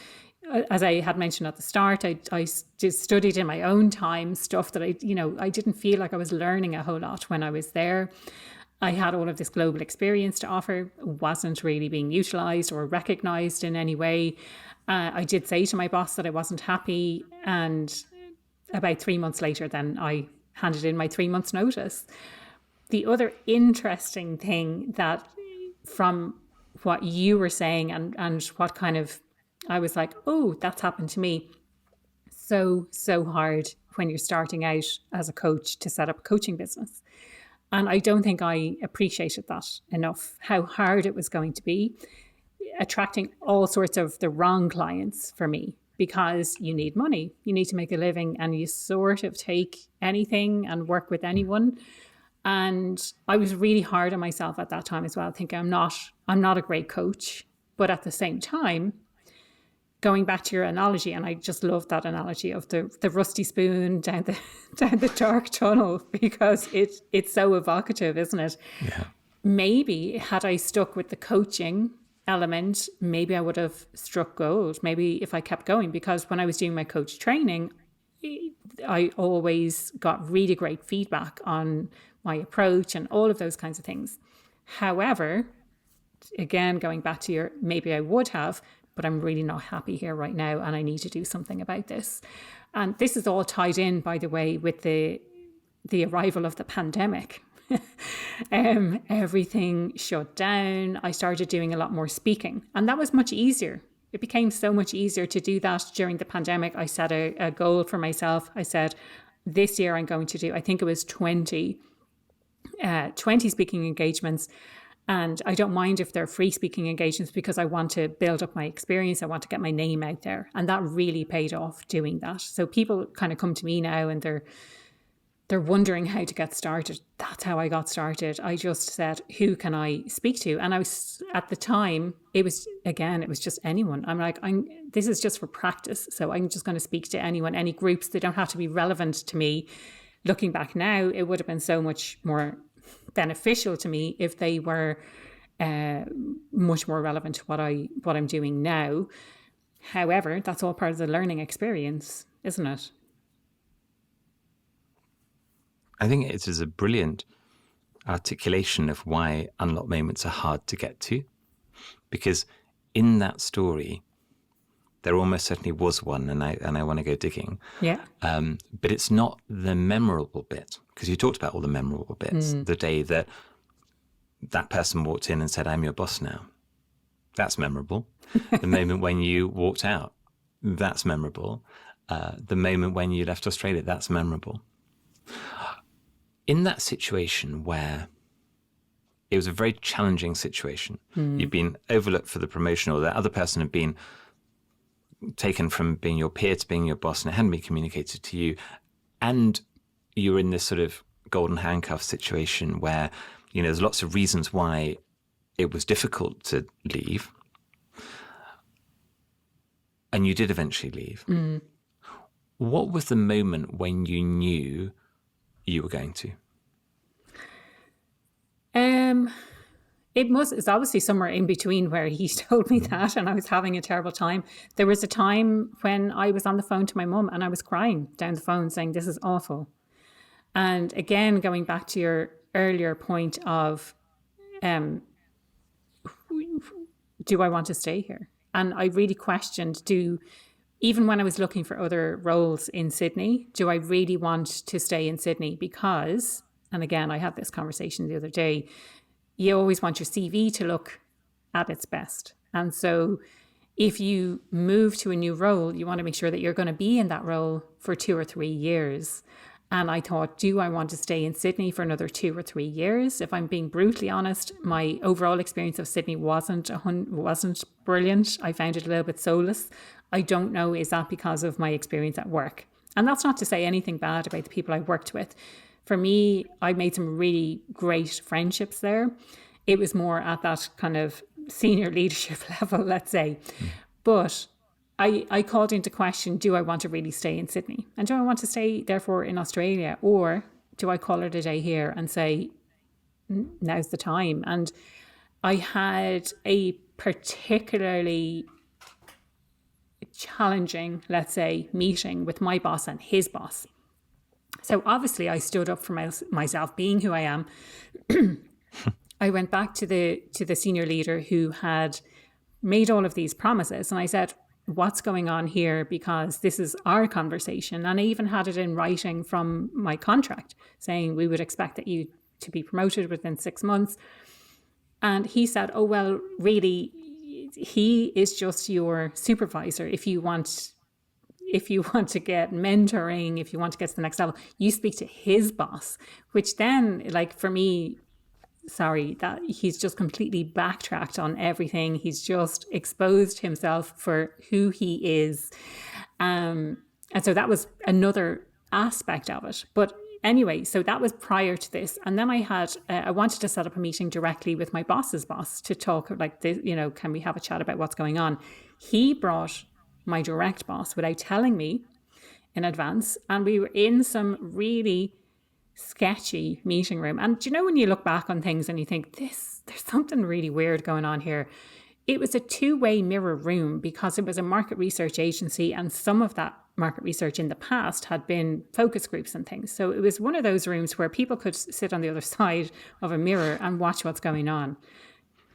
as I had mentioned at the start, I just studied in my own time stuff that I didn't feel like I was learning a whole lot when I was there. I had all of this global experience to offer, wasn't really being utilized or recognized in any way. I did say to my boss that I wasn't happy. And about 3 months later, then I handed in my 3 months notice. The other interesting thing that from what you were saying and what kind of, I was like, oh, that's happened to me. So hard when you're starting out as a coach to set up a coaching business. And I don't think I appreciated that enough, how hard it was going to be, attracting all sorts of the wrong clients for me, because you need money, you need to make a living, and you sort of take anything and work with anyone. And I was really hard on myself at that time as well, thinking I'm not a great coach. But at the same time, going back to your analogy, and I just love that analogy of the rusty spoon down the dark tunnel, because it's so evocative, isn't it? Yeah. Maybe had I stuck with the coaching element, maybe I would have struck gold. Maybe if I kept going, because when I was doing my coach training, I always got really great feedback on my approach and all of those kinds of things. However, again, going back to your, maybe I would have, but I'm really not happy here right now, and I need to do something about this. And this is all tied in, by the way, with the arrival of the pandemic. Everything shut down. I started doing a lot more speaking, and that was much easier. It became so much easier to do that during the pandemic. I set a goal for myself. I said, this year I'm going to do, I think it was 20 speaking engagements. And I don't mind if they're free speaking engagements, because I want to build up my experience. I want to get my name out there. And that really paid off doing that. So people kind of come to me now and they're wondering how to get started. That's how I got started. I just said, who can I speak to? And I was, at the time, it was just anyone. I'm like, this is just for practice. So I'm just going to speak to anyone, any groups. They don't have to be relevant to me. Looking back now, it would have been so much more beneficial to me if they were much more relevant to what I'm doing now. However, that's all part of the learning experience, isn't it? I think it is a brilliant articulation of why unlock moments are hard to get to, because in that story, there almost certainly was one, and I want to go digging. Yeah. But it's not the memorable bit, because you talked about all the memorable bits. The day that person walked in and said, "I'm your boss now," that's memorable. The moment when you walked out, that's memorable. The moment when you left Australia, that's memorable. In that situation where it was a very challenging situation, you'd been overlooked for the promotion, or the other person had been taken from being your peer to being your boss, and it hadn't been communicated to you, and you're in this sort of golden handcuff situation where, there's lots of reasons why it was difficult to leave, and you did eventually leave. What was the moment when you knew you were going to? It's obviously somewhere in between where he told me that and I was having a terrible time. There was a time when I was on the phone to my mum and I was crying down the phone saying, this is awful. And again, going back to your earlier point of, do I want to stay here? And I really questioned, even when I was looking for other roles in Sydney, do I really want to stay in Sydney? Because, and again, I had this conversation the other day, you always want your CV to look at its best. And so if you move to a new role, you want to make sure that you're going to be in that role for 2 or 3 years. And I thought, do I want to stay in Sydney for another 2 or 3 years? If I'm being brutally honest, my overall experience of Sydney wasn't brilliant. I found it a little bit soulless. I don't know, is that because of my experience at work? And that's not to say anything bad about the people I worked with. For me, I made some really great friendships there. It was more at that kind of senior leadership level, let's say. But I called into question, do I want to really stay in Sydney? And do I want to stay, therefore, in Australia? Or do I call it a day here and say, now's the time? And I had a particularly challenging, let's say, meeting with my boss and his boss. So obviously I stood up for myself, being who I am. I went back to the senior leader who had made all of these promises. And I said, what's going on here? Because this is our conversation. And I even had it in writing from my contract saying we would expect that you to be promoted within 6 months. And he said, oh, well, really, he is just your supervisor. If you want to get mentoring, if you want to get to the next level, you speak to his boss, which then, like, for me, sorry, that he's just completely backtracked on everything. He's just exposed himself for who he is. And so that was another aspect of it. But anyway, so that was prior to this. And then I wanted to set up a meeting directly with my boss's boss to talk like this, can we have a chat about what's going on? He brought my direct boss without telling me in advance. And we were in some really sketchy meeting room. And when you look back on things and you think, there's something really weird going on here. It was a two-way mirror room because it was a market research agency, and some of that market research in the past had been focus groups and things. So it was one of those rooms where people could sit on the other side of a mirror and watch what's going on.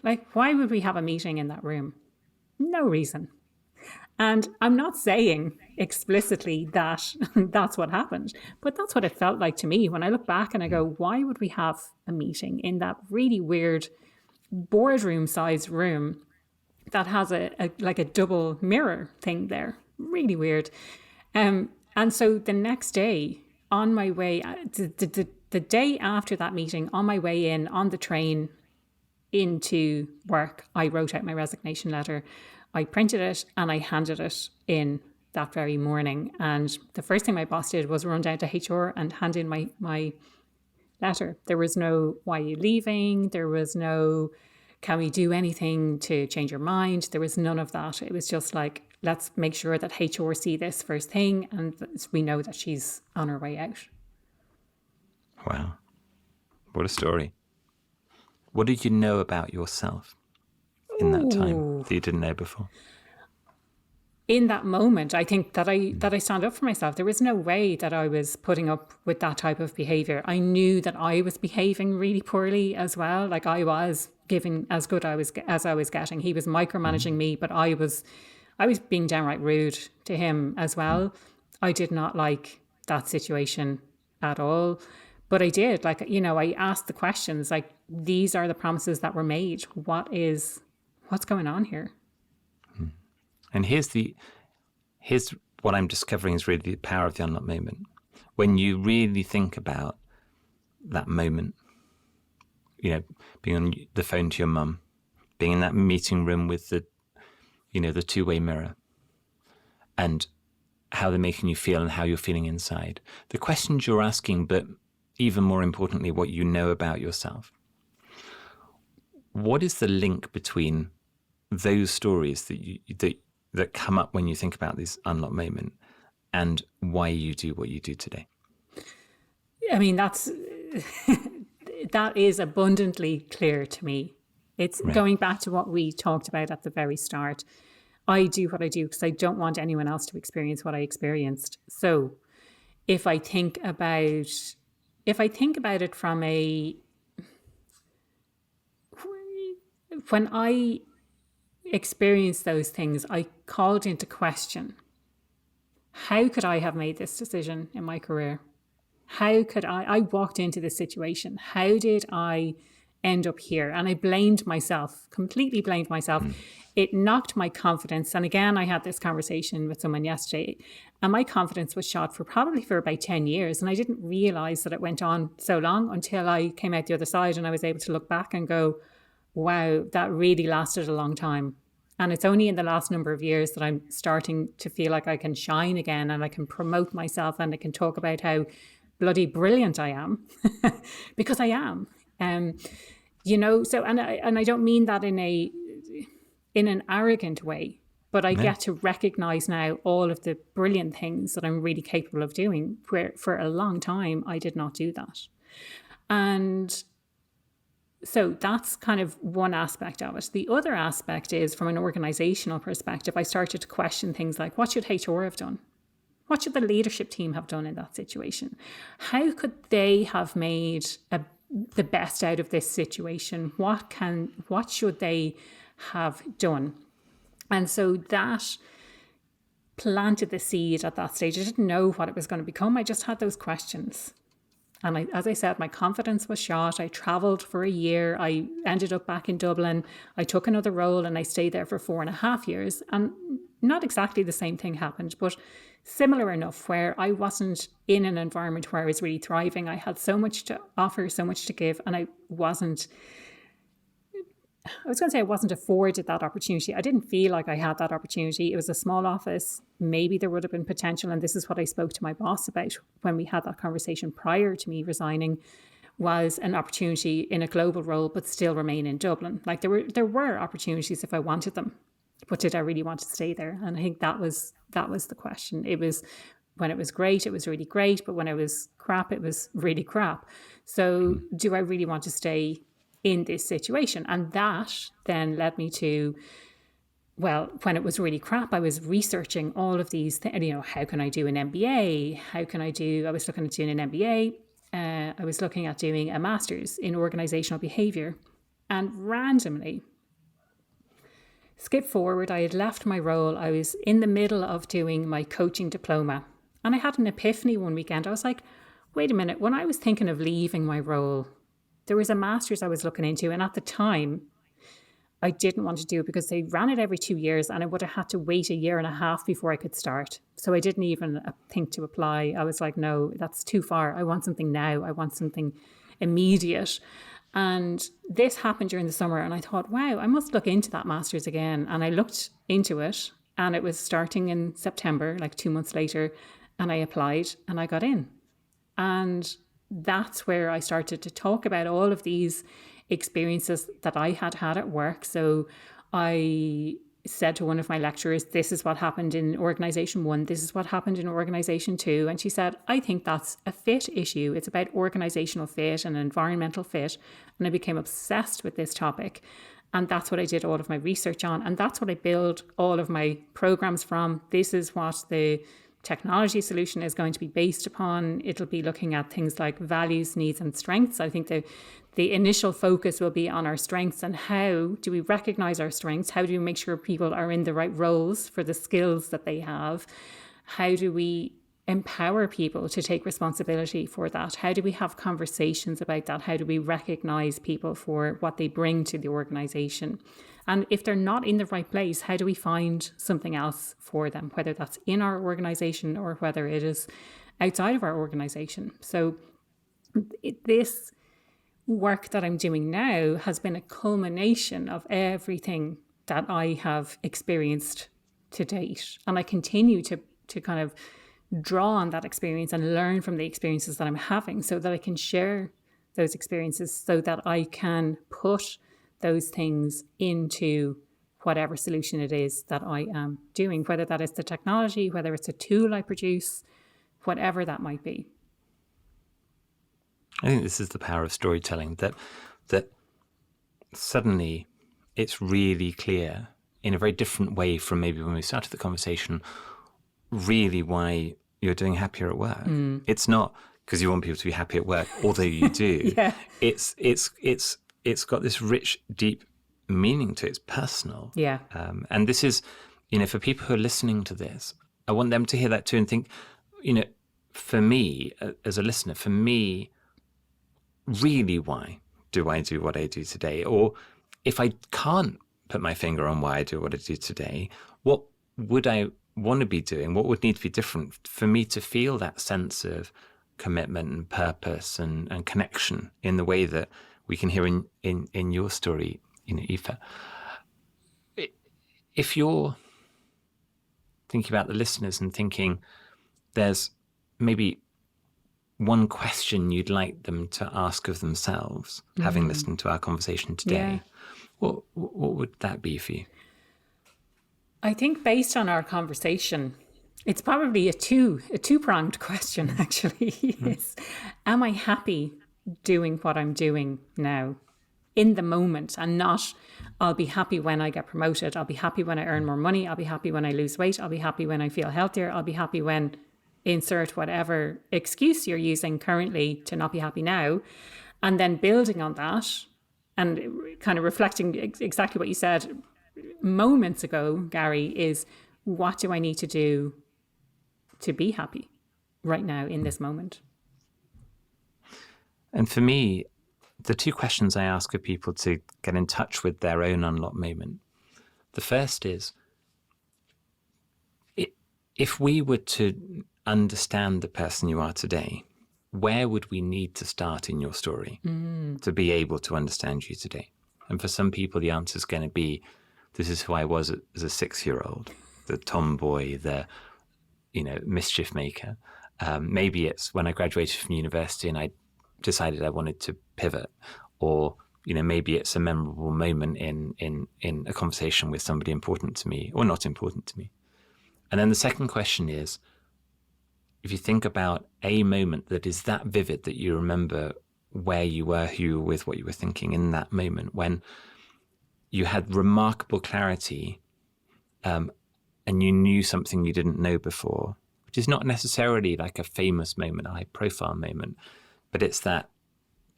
Like, why would we have a meeting in that room? No reason. And I'm not saying explicitly that that's what happened, but that's what it felt like to me when I look back and I go, why would we have a meeting in that really weird boardroom sized room that has a double mirror thing there? Really weird. And so the next day on my way, the day after that meeting, on my way in on the train into work, I wrote out my resignation letter. I printed it and I handed it in that very morning. And the first thing my boss did was run down to HR and hand in my letter. There was no, why are you leaving? There was no, can we do anything to change your mind? There was none of that. It was just like, let's make sure that HR see this first thing and we know that she's on her way out. Wow. What a story. What did you know about yourself in that time that you didn't know before? In that moment, I think that I stand up for myself. There was no way that I was putting up with that type of behavior. I knew that I was behaving really poorly as well. Like, I was giving as good as I was getting. He was micromanaging me, but I was being downright rude to him as well. I did not like that situation at all. But I did, I asked the questions, like, these are the promises that were made. What's going on here? And here's what I'm discovering is really the power of the unlocked moment. When you really think about that moment, being on the phone to your mum, being in that meeting room with the two-way mirror, and how they're making you feel and how you're feeling inside. The questions you're asking, but even more importantly, what you know about yourself. What is the link between those stories that come up when you think about this unlocked moment and why you do what you do today? I mean, that is abundantly clear to me. It's Right. going back to what we talked about at the very start. I do what I do because I don't want anyone else to experience what I experienced. So if I think about it from when I experienced those things, I called into question, how could I have made this decision in my career? How could I walked into this situation. How did I end up here? And I blamed myself, completely blamed myself. It knocked my confidence. And again, I had this conversation with someone yesterday, and my confidence was shot for about 10 years. And I didn't realize that it went on so long until I came out the other side and I was able to look back and go, wow, that really lasted a long time. And it's only in the last number of years that I'm starting to feel like I can shine again and I can promote myself and I can talk about how bloody brilliant I am because I am. So and I don't mean that in an arrogant way, but I get to recognize now all of the brilliant things that I'm really capable of doing, where for a long time I did not do that. And so that's kind of one aspect of it. The other aspect is, from an organizational perspective, I started to question things like, what should HR have done? What should the leadership team have done in that situation? How could they have made the best out of this situation? What should they have done? And so that planted the seed at that stage. I didn't know what it was going to become. I just had those questions. And as I said, my confidence was shot. I travelled for a year. I ended up back in Dublin. I took another role and I stayed there for 4.5 years. And not exactly the same thing happened, but similar enough, where I wasn't in an environment where I was really thriving. I had so much to offer, so much to give, and I wasn't afforded that opportunity. I didn't feel like I had that opportunity. It was a small office. Maybe there would have been potential. And this is what I spoke to my boss about when we had that conversation prior to me resigning, was an opportunity in a global role, but still remain in Dublin. Like there were opportunities if I wanted them, but did I really want to stay there? And I think that was the question. It was, when it was great, it was really great. But when it was crap, it was really crap. So do I really want to stay in this situation? And that then led me to, well, when it was really crap, I was researching all of these things. How can I do an MBA? I was looking at doing an MBA. I was looking at doing a master's in organizational behavior. And randomly, skip forward, I had left my role. I was in the middle of doing my coaching diploma. And I had an epiphany one weekend. I was like, wait a minute, when I was thinking of leaving my role, there was a master's I was looking into, and at the time, I didn't want to do it because they ran it every 2 years and I would have had to wait 1.5 years before I could start. So I didn't even think to apply. I was like, no, that's too far. I want something now. I want something immediate. And this happened during the summer and I thought, wow, I must look into that master's again. And I looked into it and it was starting in September, like 2 months later, and I applied and I got in. And that's where I started to talk about all of these experiences that I had had at work. So I said to one of my lecturers, this is what happened in organization 1, this is what happened in organization 2. And she said, I think that's a fit issue. It's about organizational fit and environmental fit. And I became obsessed with this topic. And that's what I did all of my research on. And that's what I build all of my programs from. This is what the technology solution is going to be based upon. It'll be looking at things like values, needs, and strengths. I think the initial focus will be on our strengths and how do we recognize our strengths? How do we make sure people are in the right roles for the skills that they have? How do we empower people to take responsibility for that? How do we have conversations about that? How do we recognize people for what they bring to the organization? And if they're not in the right place, how do we find something else for them, whether that's in our organization or whether it is outside of our organization? So this work that I'm doing now has been a culmination of everything that I have experienced to date. And I continue to kind of draw on that experience and learn from the experiences that I'm having so that I can share those experiences so that I can put those things into whatever solution it is that I am doing, whether that is the technology, whether it's a tool I produce, whatever that might be. I think this is the power of storytelling, that suddenly it's really clear in a very different way from maybe when we started the conversation, really why you're doing happier at work. It's not because you want people to be happy at work, although you do. Yeah. It's got this rich, deep meaning to it. It's personal. Yeah. And this is, for people who are listening to this, I want them to hear that too and think, for me, as a listener, for me, really, why do I do what I do today? Or if I can't put my finger on why I do what I do today, what would I want to be doing? What would need to be different for me to feel that sense of commitment and purpose and connection in the way that we can hear in your story, Aoife? If you're thinking about the listeners and thinking there's maybe one question you'd like them to ask of themselves, having listened to our conversation today, what would that be for you? I think based on our conversation, it's probably a two-pronged question, actually. Is, am I happy doing what I'm doing now in the moment, and not I'll be happy when I get promoted, I'll be happy when I earn more money, I'll be happy when I lose weight, I'll be happy when I feel healthier, I'll be happy when insert whatever excuse you're using currently to not be happy now, and then building on that and kind of reflecting exactly what you said moments ago, Gary, is what do I need to do to be happy right now in this moment? And for me, the two questions I ask of people to get in touch with their own unlock moment. The first is, if we were to understand the person you are today, where would we need to start in your story to be able to understand you today? And for some people, the answer is going to be, this is who I was as a 6-year-old, the tomboy, the mischief maker. Maybe it's when I graduated from university and I decided I wanted to pivot, or maybe it's a memorable moment in a conversation with somebody important to me or not important to me. And then the second question is, if you think about a moment that is that vivid that you remember where you were, who you were with, what you were thinking in that moment, when you had remarkable clarity and you knew something you didn't know before, which is not necessarily like a famous moment, a high-profile moment, but it's that,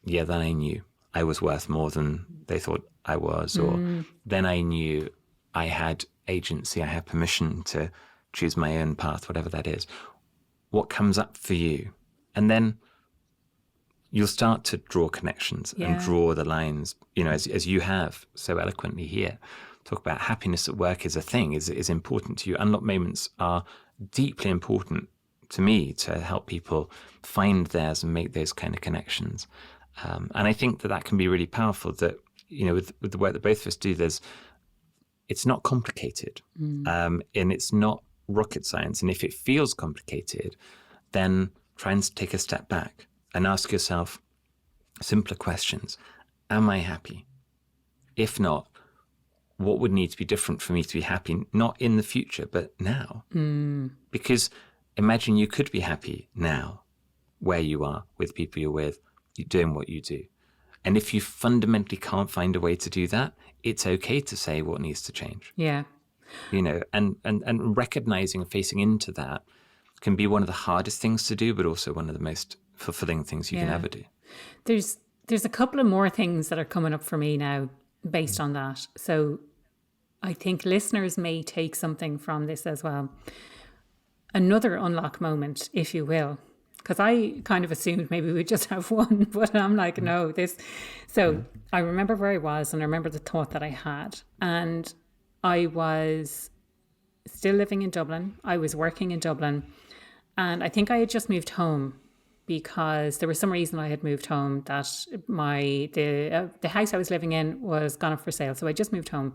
then I knew I was worth more than they thought I was, or then I knew I had agency, I had permission to choose my own path, whatever that is. What comes up for you? And then you'll start to draw connections and draw the lines, as you have so eloquently here. Talk about happiness at work is a thing, is important to you. Unlock moments are deeply important to me to help people find theirs and make those kind of connections. And I think that can be really powerful, that, with the work that both of us do, it's not complicated and it's not rocket science. And if it feels complicated, then try and take a step back and ask yourself simpler questions. Am I happy? If not, what would need to be different for me to be happy, not in the future, but now? Because imagine you could be happy now, where you are, with people you're with, you're doing what you do. And if you fundamentally can't find a way to do that, it's okay to say what needs to change. Yeah. And recognizing and facing into that can be one of the hardest things to do, but also one of the most fulfilling things you can ever do. There's a couple of more things that are coming up for me now based on that. So I think listeners may take something from this as well. Another unlock moment, if you will, because I kind of assumed maybe we'd just have one, but I'm like, no, this. So I remember where I was, and I remember the thought that I had. And I was still living in Dublin. I was working in Dublin. And I think I had just moved home because there was some reason I had moved home, that the house I was living in was gone up for sale. So I just moved home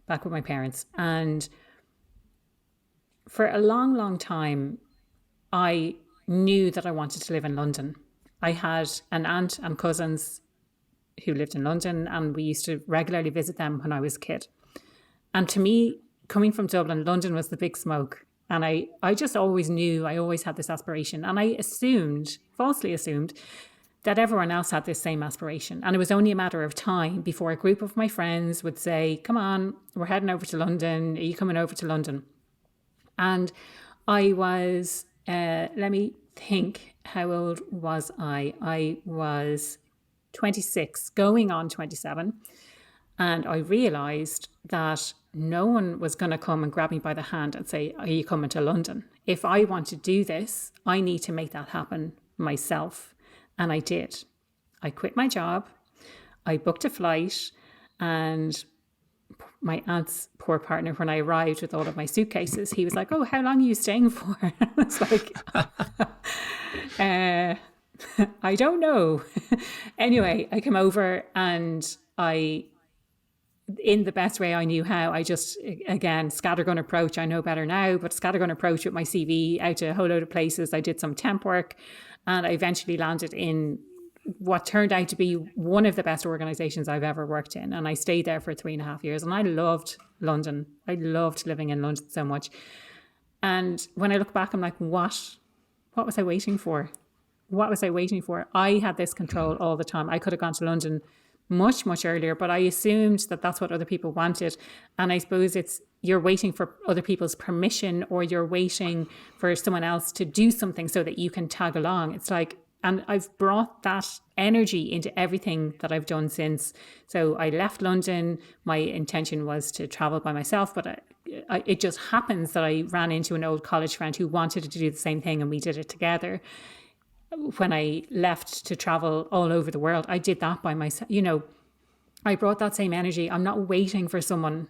back with my parents. And for a long, long time, I knew that I wanted to live in London. I had an aunt and cousins who lived in London, and we used to regularly visit them when I was a kid. And to me, coming from Dublin, London was the big smoke. And I just always knew, I always had this aspiration. And I falsely assumed, that everyone else had this same aspiration. And it was only a matter of time before a group of my friends would say, come on, we're heading over to London. Are you coming over to London? And I was, let me think, how old was I? I was 26, going on 27. And I realized that no one was going to come and grab me by the hand and say, are you coming to London? If I want to do this, I need to make that happen myself. And I did. I quit my job. I booked a flight, and my aunt's poor partner, when I arrived with all of my suitcases, he was like, oh, how long are you staying for? I was like, I don't know. Anyway, I came over, and in the best way I knew how, I just, again, scattergun approach. I know better now, but scattergun approach with my CV out to a whole load of places. I did some temp work, and I eventually landed in what turned out to be one of the best organizations I've ever worked in. And I stayed there for 3.5 years, and I loved London. I loved living in London so much. And when I look back, I'm like, what was I waiting for? What was I waiting for? I had this control all the time. I could have gone to London much, much earlier, but I assumed that that's what other people wanted. And I suppose you're waiting for other people's permission, or you're waiting for someone else to do something so that you can tag along. It's like, and I've brought that energy into everything that I've done since. So I left London. My intention was to travel by myself, but it just happens that I ran into an old college friend who wanted to do the same thing, and we did it together. When I left to travel all over the world, I did that by myself. I brought that same energy. I'm not waiting for someone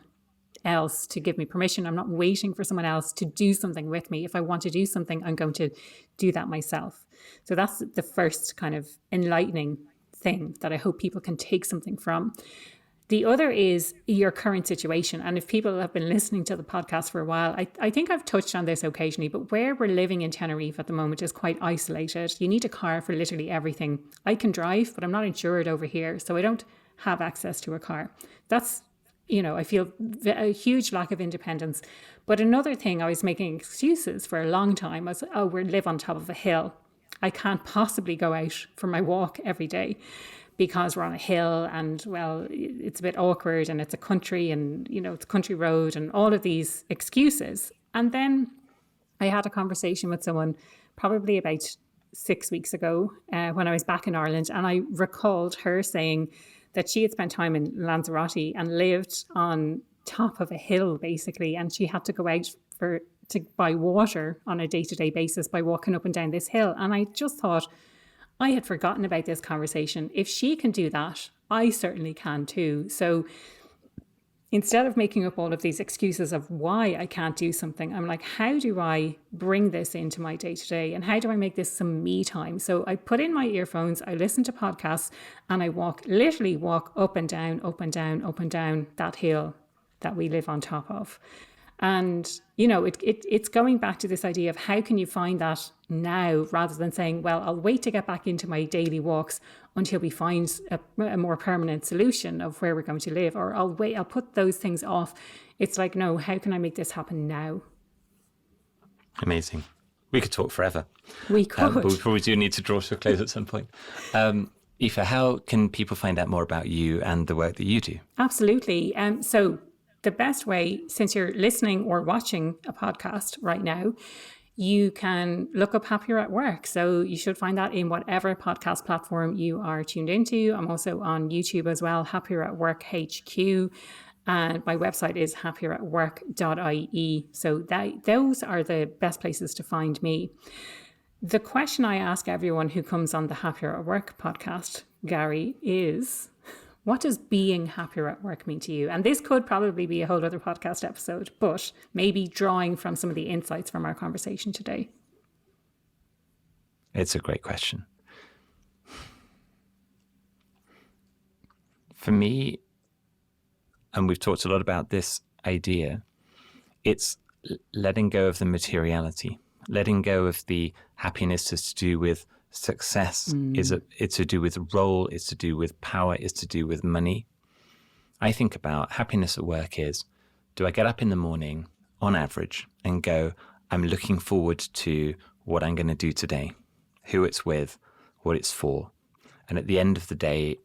else to give me permission. I'm not waiting for someone else to do something with me. If I want to do something, I'm going to do that myself. So that's the first kind of enlightening thing that I hope people can take something from. The other is your current situation. And if people have been listening to the podcast for a while, I think I've touched on this occasionally, but where we're living in Tenerife at the moment is quite isolated. You need a car for literally everything. I can drive, but I'm not insured over here, so I don't have access to a car. That's, I feel a huge lack of independence. But another thing, I was making excuses for a long time was, we live on top of a hill. I can't possibly go out for my walk every day, because we're on a hill, and, well, it's a bit awkward, and it's a country, and, it's a country road, and all of these excuses. And then I had a conversation with someone probably about 6 weeks ago when I was back in Ireland, and I recalled her saying that she had spent time in Lanzarote and lived on top of a hill, basically, and she had to go out to buy water on a day-to-day basis by walking up and down this hill. And I just thought, I had forgotten about this conversation. If she can do that, I certainly can too. So instead of making up all of these excuses of why I can't do something, I'm like, how do I bring this into my day-to-day, and how do I make this some me time? So I put in my earphones, I listen to podcasts, and I literally walk up and down, up and down, up and down that hill that we live on top of. And, it's going back to this idea of how can you find that now, rather than saying, well, I'll wait to get back into my daily walks until we find a more permanent solution of where we're going to live, or I'll put those things off. It's like, no, how can I make this happen now? Amazing. We could talk forever. We could. But we probably do need to draw to a close at some point. Aoife, how can people find out more about you and the work that you do? Absolutely. So the best way, since you're listening or watching a podcast right now, you can look up Happier at Work. So you should find that in whatever podcast platform you are tuned into. I'm also on YouTube as well, Happier at Work HQ. And my website is happieratwork.ie. So those are the best places to find me. The question I ask everyone who comes on the Happier at Work podcast, Gary, is, what does being happier at work mean to you? And this could probably be a whole other podcast episode, but maybe drawing from some of the insights from our conversation today. It's a great question. For me, and we've talked a lot about this idea, it's letting go of the materiality, letting go of the happiness that's to do with success. It's to do with role, it's to do with power, it's to do with money. I think about happiness at work is, do I get up in the morning on average and go, I'm looking forward to what I'm going to do today, who it's with, what it's for. And at the end of the day,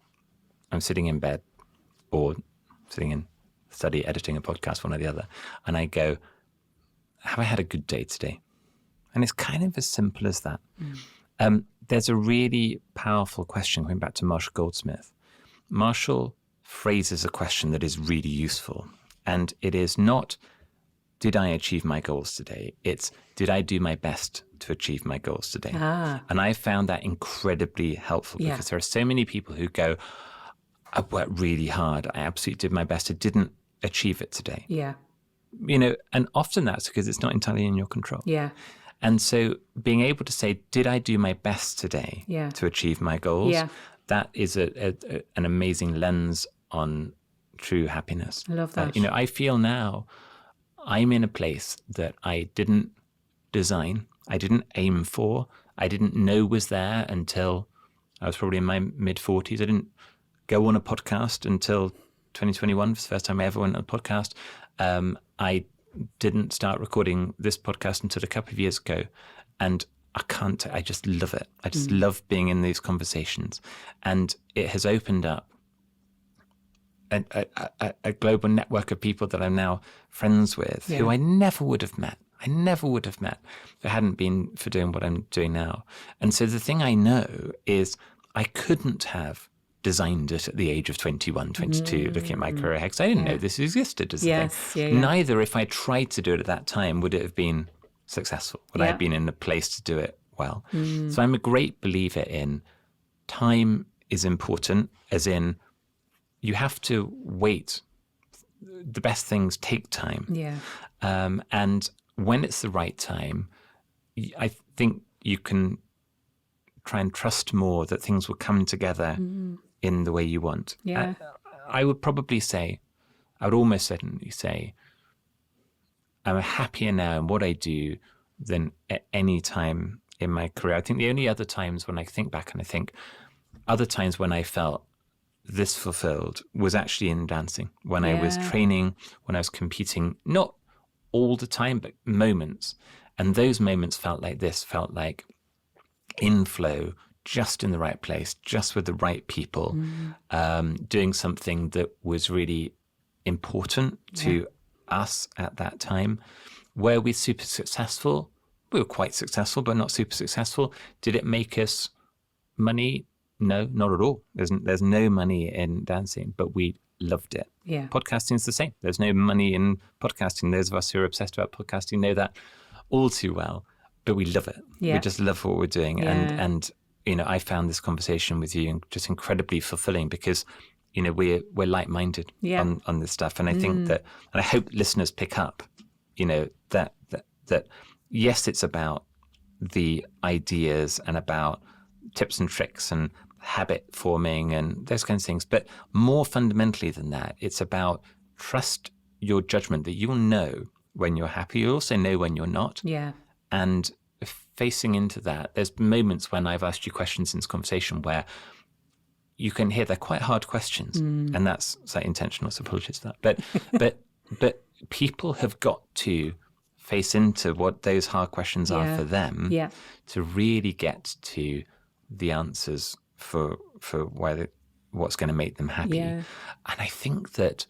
I'm sitting in bed or sitting in study, editing a podcast, one or the other. And I go, have I had a good day today? And it's kind of as simple as that. There's a really powerful question going back to Marshall Goldsmith. Marshall phrases a question that is really useful. And it is not, did I achieve my goals today? It's, did I do my best to achieve my goals today? And I found that incredibly helpful because there are so many people who go, I worked really hard. I absolutely did my best. I didn't achieve it today. Yeah. And often that's because it's not entirely in your control. Yeah. And so being able to say, did I do my best today to achieve my goals? Yeah. That is an amazing lens on true happiness. I love that. I feel now I'm in a place that I didn't design, I didn't aim for, I didn't know was there until I was probably in my mid-40s. I didn't go on a podcast until 2021. It's the first time I ever went on a podcast. I didn't start recording this podcast until a couple of years ago. And I just love it. I just love being in these conversations. And it has opened up a global network of people that I'm now friends with who I never would have met. If it hadn't been for doing what I'm doing now. And so the thing I know is I couldn't have designed it at the age of 21, 22, looking at my career ahead, because I didn't know this existed as a thing. Neither, if I tried to do it at that time, would it have been successful? Would I have been in a place to do it well? So I'm a great believer in time is important, as in you have to wait. The best things take time. Yeah. And when it's the right time, I think you can try and trust more that things will come together in the way you want. Yeah. I would almost certainly say, I'm happier now in what I do than at any time in my career. I think the only other times when I think back and I think other times when I felt this fulfilled was actually in dancing, when I was training, when I was competing, not all the time, but moments. And those moments felt like inflow, just in the right place, just with the right people, doing something that was really important to us at that time. Were we super successful? We were quite successful, but not super successful. Did it make us money? No, not at all. There's no money in dancing, but we loved it. Yeah. Podcasting is the same. There's no money in podcasting. Those of us who are obsessed about podcasting know that all too well, but we love it. Yeah. We just love what we're doing. Yeah. And I found this conversation with you just incredibly fulfilling because, we're like-minded on this stuff. And I think that, and I hope listeners pick up, that yes, it's about the ideas and about tips and tricks and habit forming and those kinds of things. But more fundamentally than that, it's about trust your judgment that you'll know when you're happy. You also know when you're not. Yeah. And facing into that, there's moments when I've asked you questions in this conversation where you can hear they're quite hard questions, and that's intentional. So apologies for that. But people have got to face into what those hard questions are for them to really get to the answers for what's going to make them happy. And I think that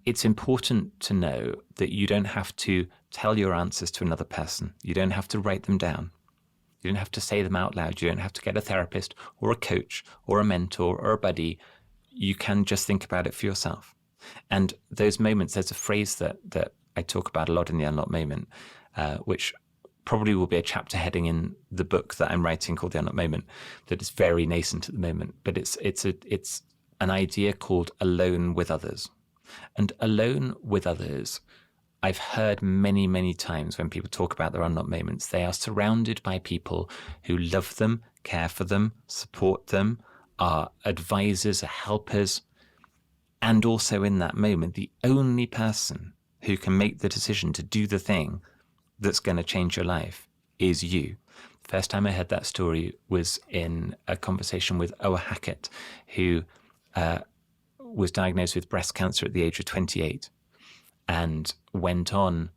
it's important to know that you don't have to tell your answers to another person. You don't have to write them down. You don't have to say them out loud. You don't have to get a therapist or a coach or a mentor or a buddy. You can just think about it for yourself. And those moments, there's a phrase that I talk about a lot in the Unlocked Moment, which probably will be a chapter heading in the book that I'm writing called The Unlocked Moment, that is very nascent at the moment. But it's an idea called alone with others. And alone with others, I've heard many, many times when people talk about their unlocked moments, they are surrounded by people who love them, care for them, support them, are advisors, are helpers. And also in that moment, the only person who can make the decision to do the thing that's going to change your life is you. The first time I heard that story was in a conversation with Oa Hackett, who was diagnosed with breast cancer at the age of 28 and went on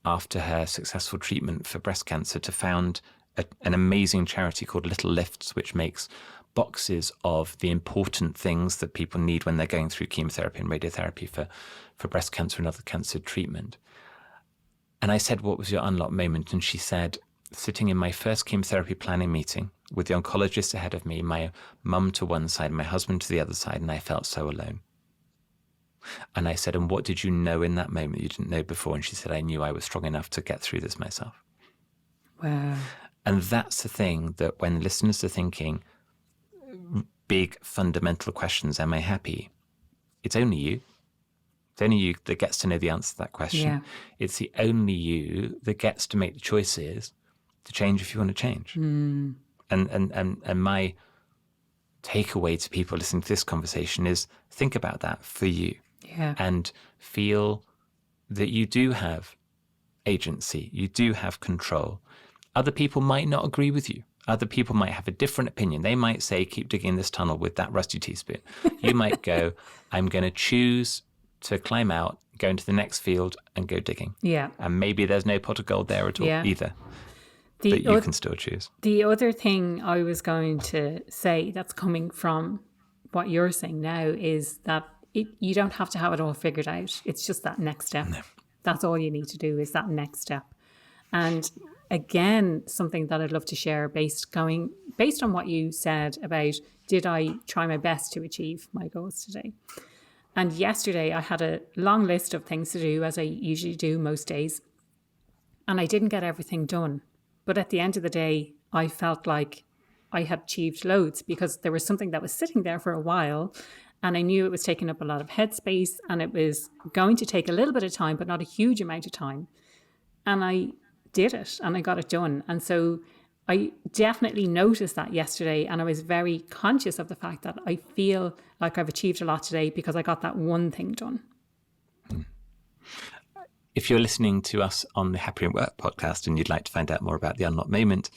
after her successful treatment for breast cancer to found an amazing charity called Little Lifts, which makes boxes of the important things that people need when they're going through chemotherapy and radiotherapy for breast cancer and other cancer treatment. And I said, what was your unlock moment? And she said, sitting in my first chemotherapy planning meeting with the oncologist ahead of me, my mum to one side, my husband to the other side, and I felt so alone. And I said, and what did you know in that moment you didn't know before? And she said, I knew I was strong enough to get through this myself. Wow. And that's the thing, that when listeners are thinking big fundamental questions, am I happy? It's only you. It's only you that gets to know the answer to that question. Yeah. It's the only you that gets to make the choices to change if you want to change. And my takeaway to people listening to this conversation is think about that for you. Yeah. And feel that you do have agency, you do have control. Other people might not agree with you. Other people might have a different opinion. They might say, keep digging this tunnel with that rusty teaspoon. You might go, I'm going to choose to climb out, go into the next field and go digging. Yeah. And maybe there's no pot of gold there at all either. But you can still choose. The other thing I was going to say that's coming from what you're saying now is that you don't have to have it all figured out. It's just that next step. No. That's all you need to do is that next step. And again, something that I'd love to share based on what you said about, did I try my best to achieve my goals today? And yesterday I had a long list of things to do, as I usually do most days. And I didn't get everything done. But at the end of the day, I felt like I had achieved loads because there was something that was sitting there for a while. And I knew it was taking up a lot of headspace and it was going to take a little bit of time, but not a huge amount of time. And I did it and I got it done. And so I definitely noticed that yesterday, and I was very conscious of the fact that I feel like I've achieved a lot today because I got that one thing done. If you're listening to us on the Happier at Work podcast and you'd like to find out more about the Unlock Moment,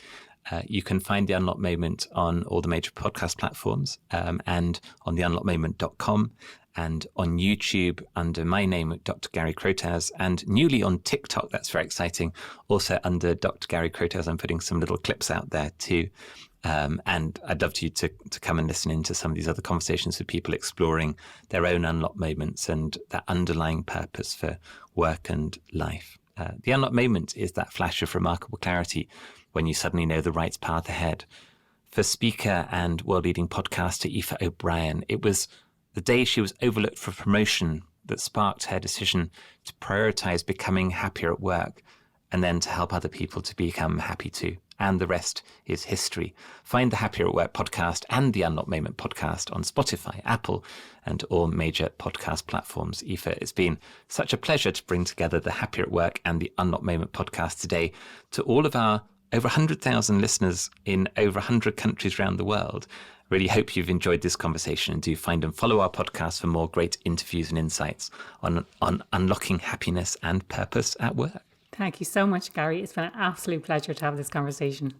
you can find the Unlock Moment on all the major podcast platforms and on theunlockmoment.com and on YouTube under my name, Dr. Gary Crotaz, and newly on TikTok, that's very exciting, also under Dr. Gary Crotaz. I'm putting some little clips out there too. And I'd love you to come and listen into some of these other conversations with people exploring their own unlock moments and that underlying purpose for work and life. The unlock moment is that flash of remarkable clarity when you suddenly know the right path ahead. For speaker and world-leading podcaster Aoife O'Brien, it was the day she was overlooked for promotion that sparked her decision to prioritize becoming happier at work and then to help other people to become happy too. And the rest is history. Find the Happier at Work podcast and the Unlock Moment podcast on Spotify, Apple, and all major podcast platforms. Aoife, it's been such a pleasure to bring together the Happier at Work and the Unlock Moment podcast today to all of our over 100,000 listeners in over 100 countries around the world. Really hope you've enjoyed this conversation, and do find and follow our podcast for more great interviews and insights on unlocking happiness and purpose at work. Thank you so much, Gary. It's been an absolute pleasure to have this conversation.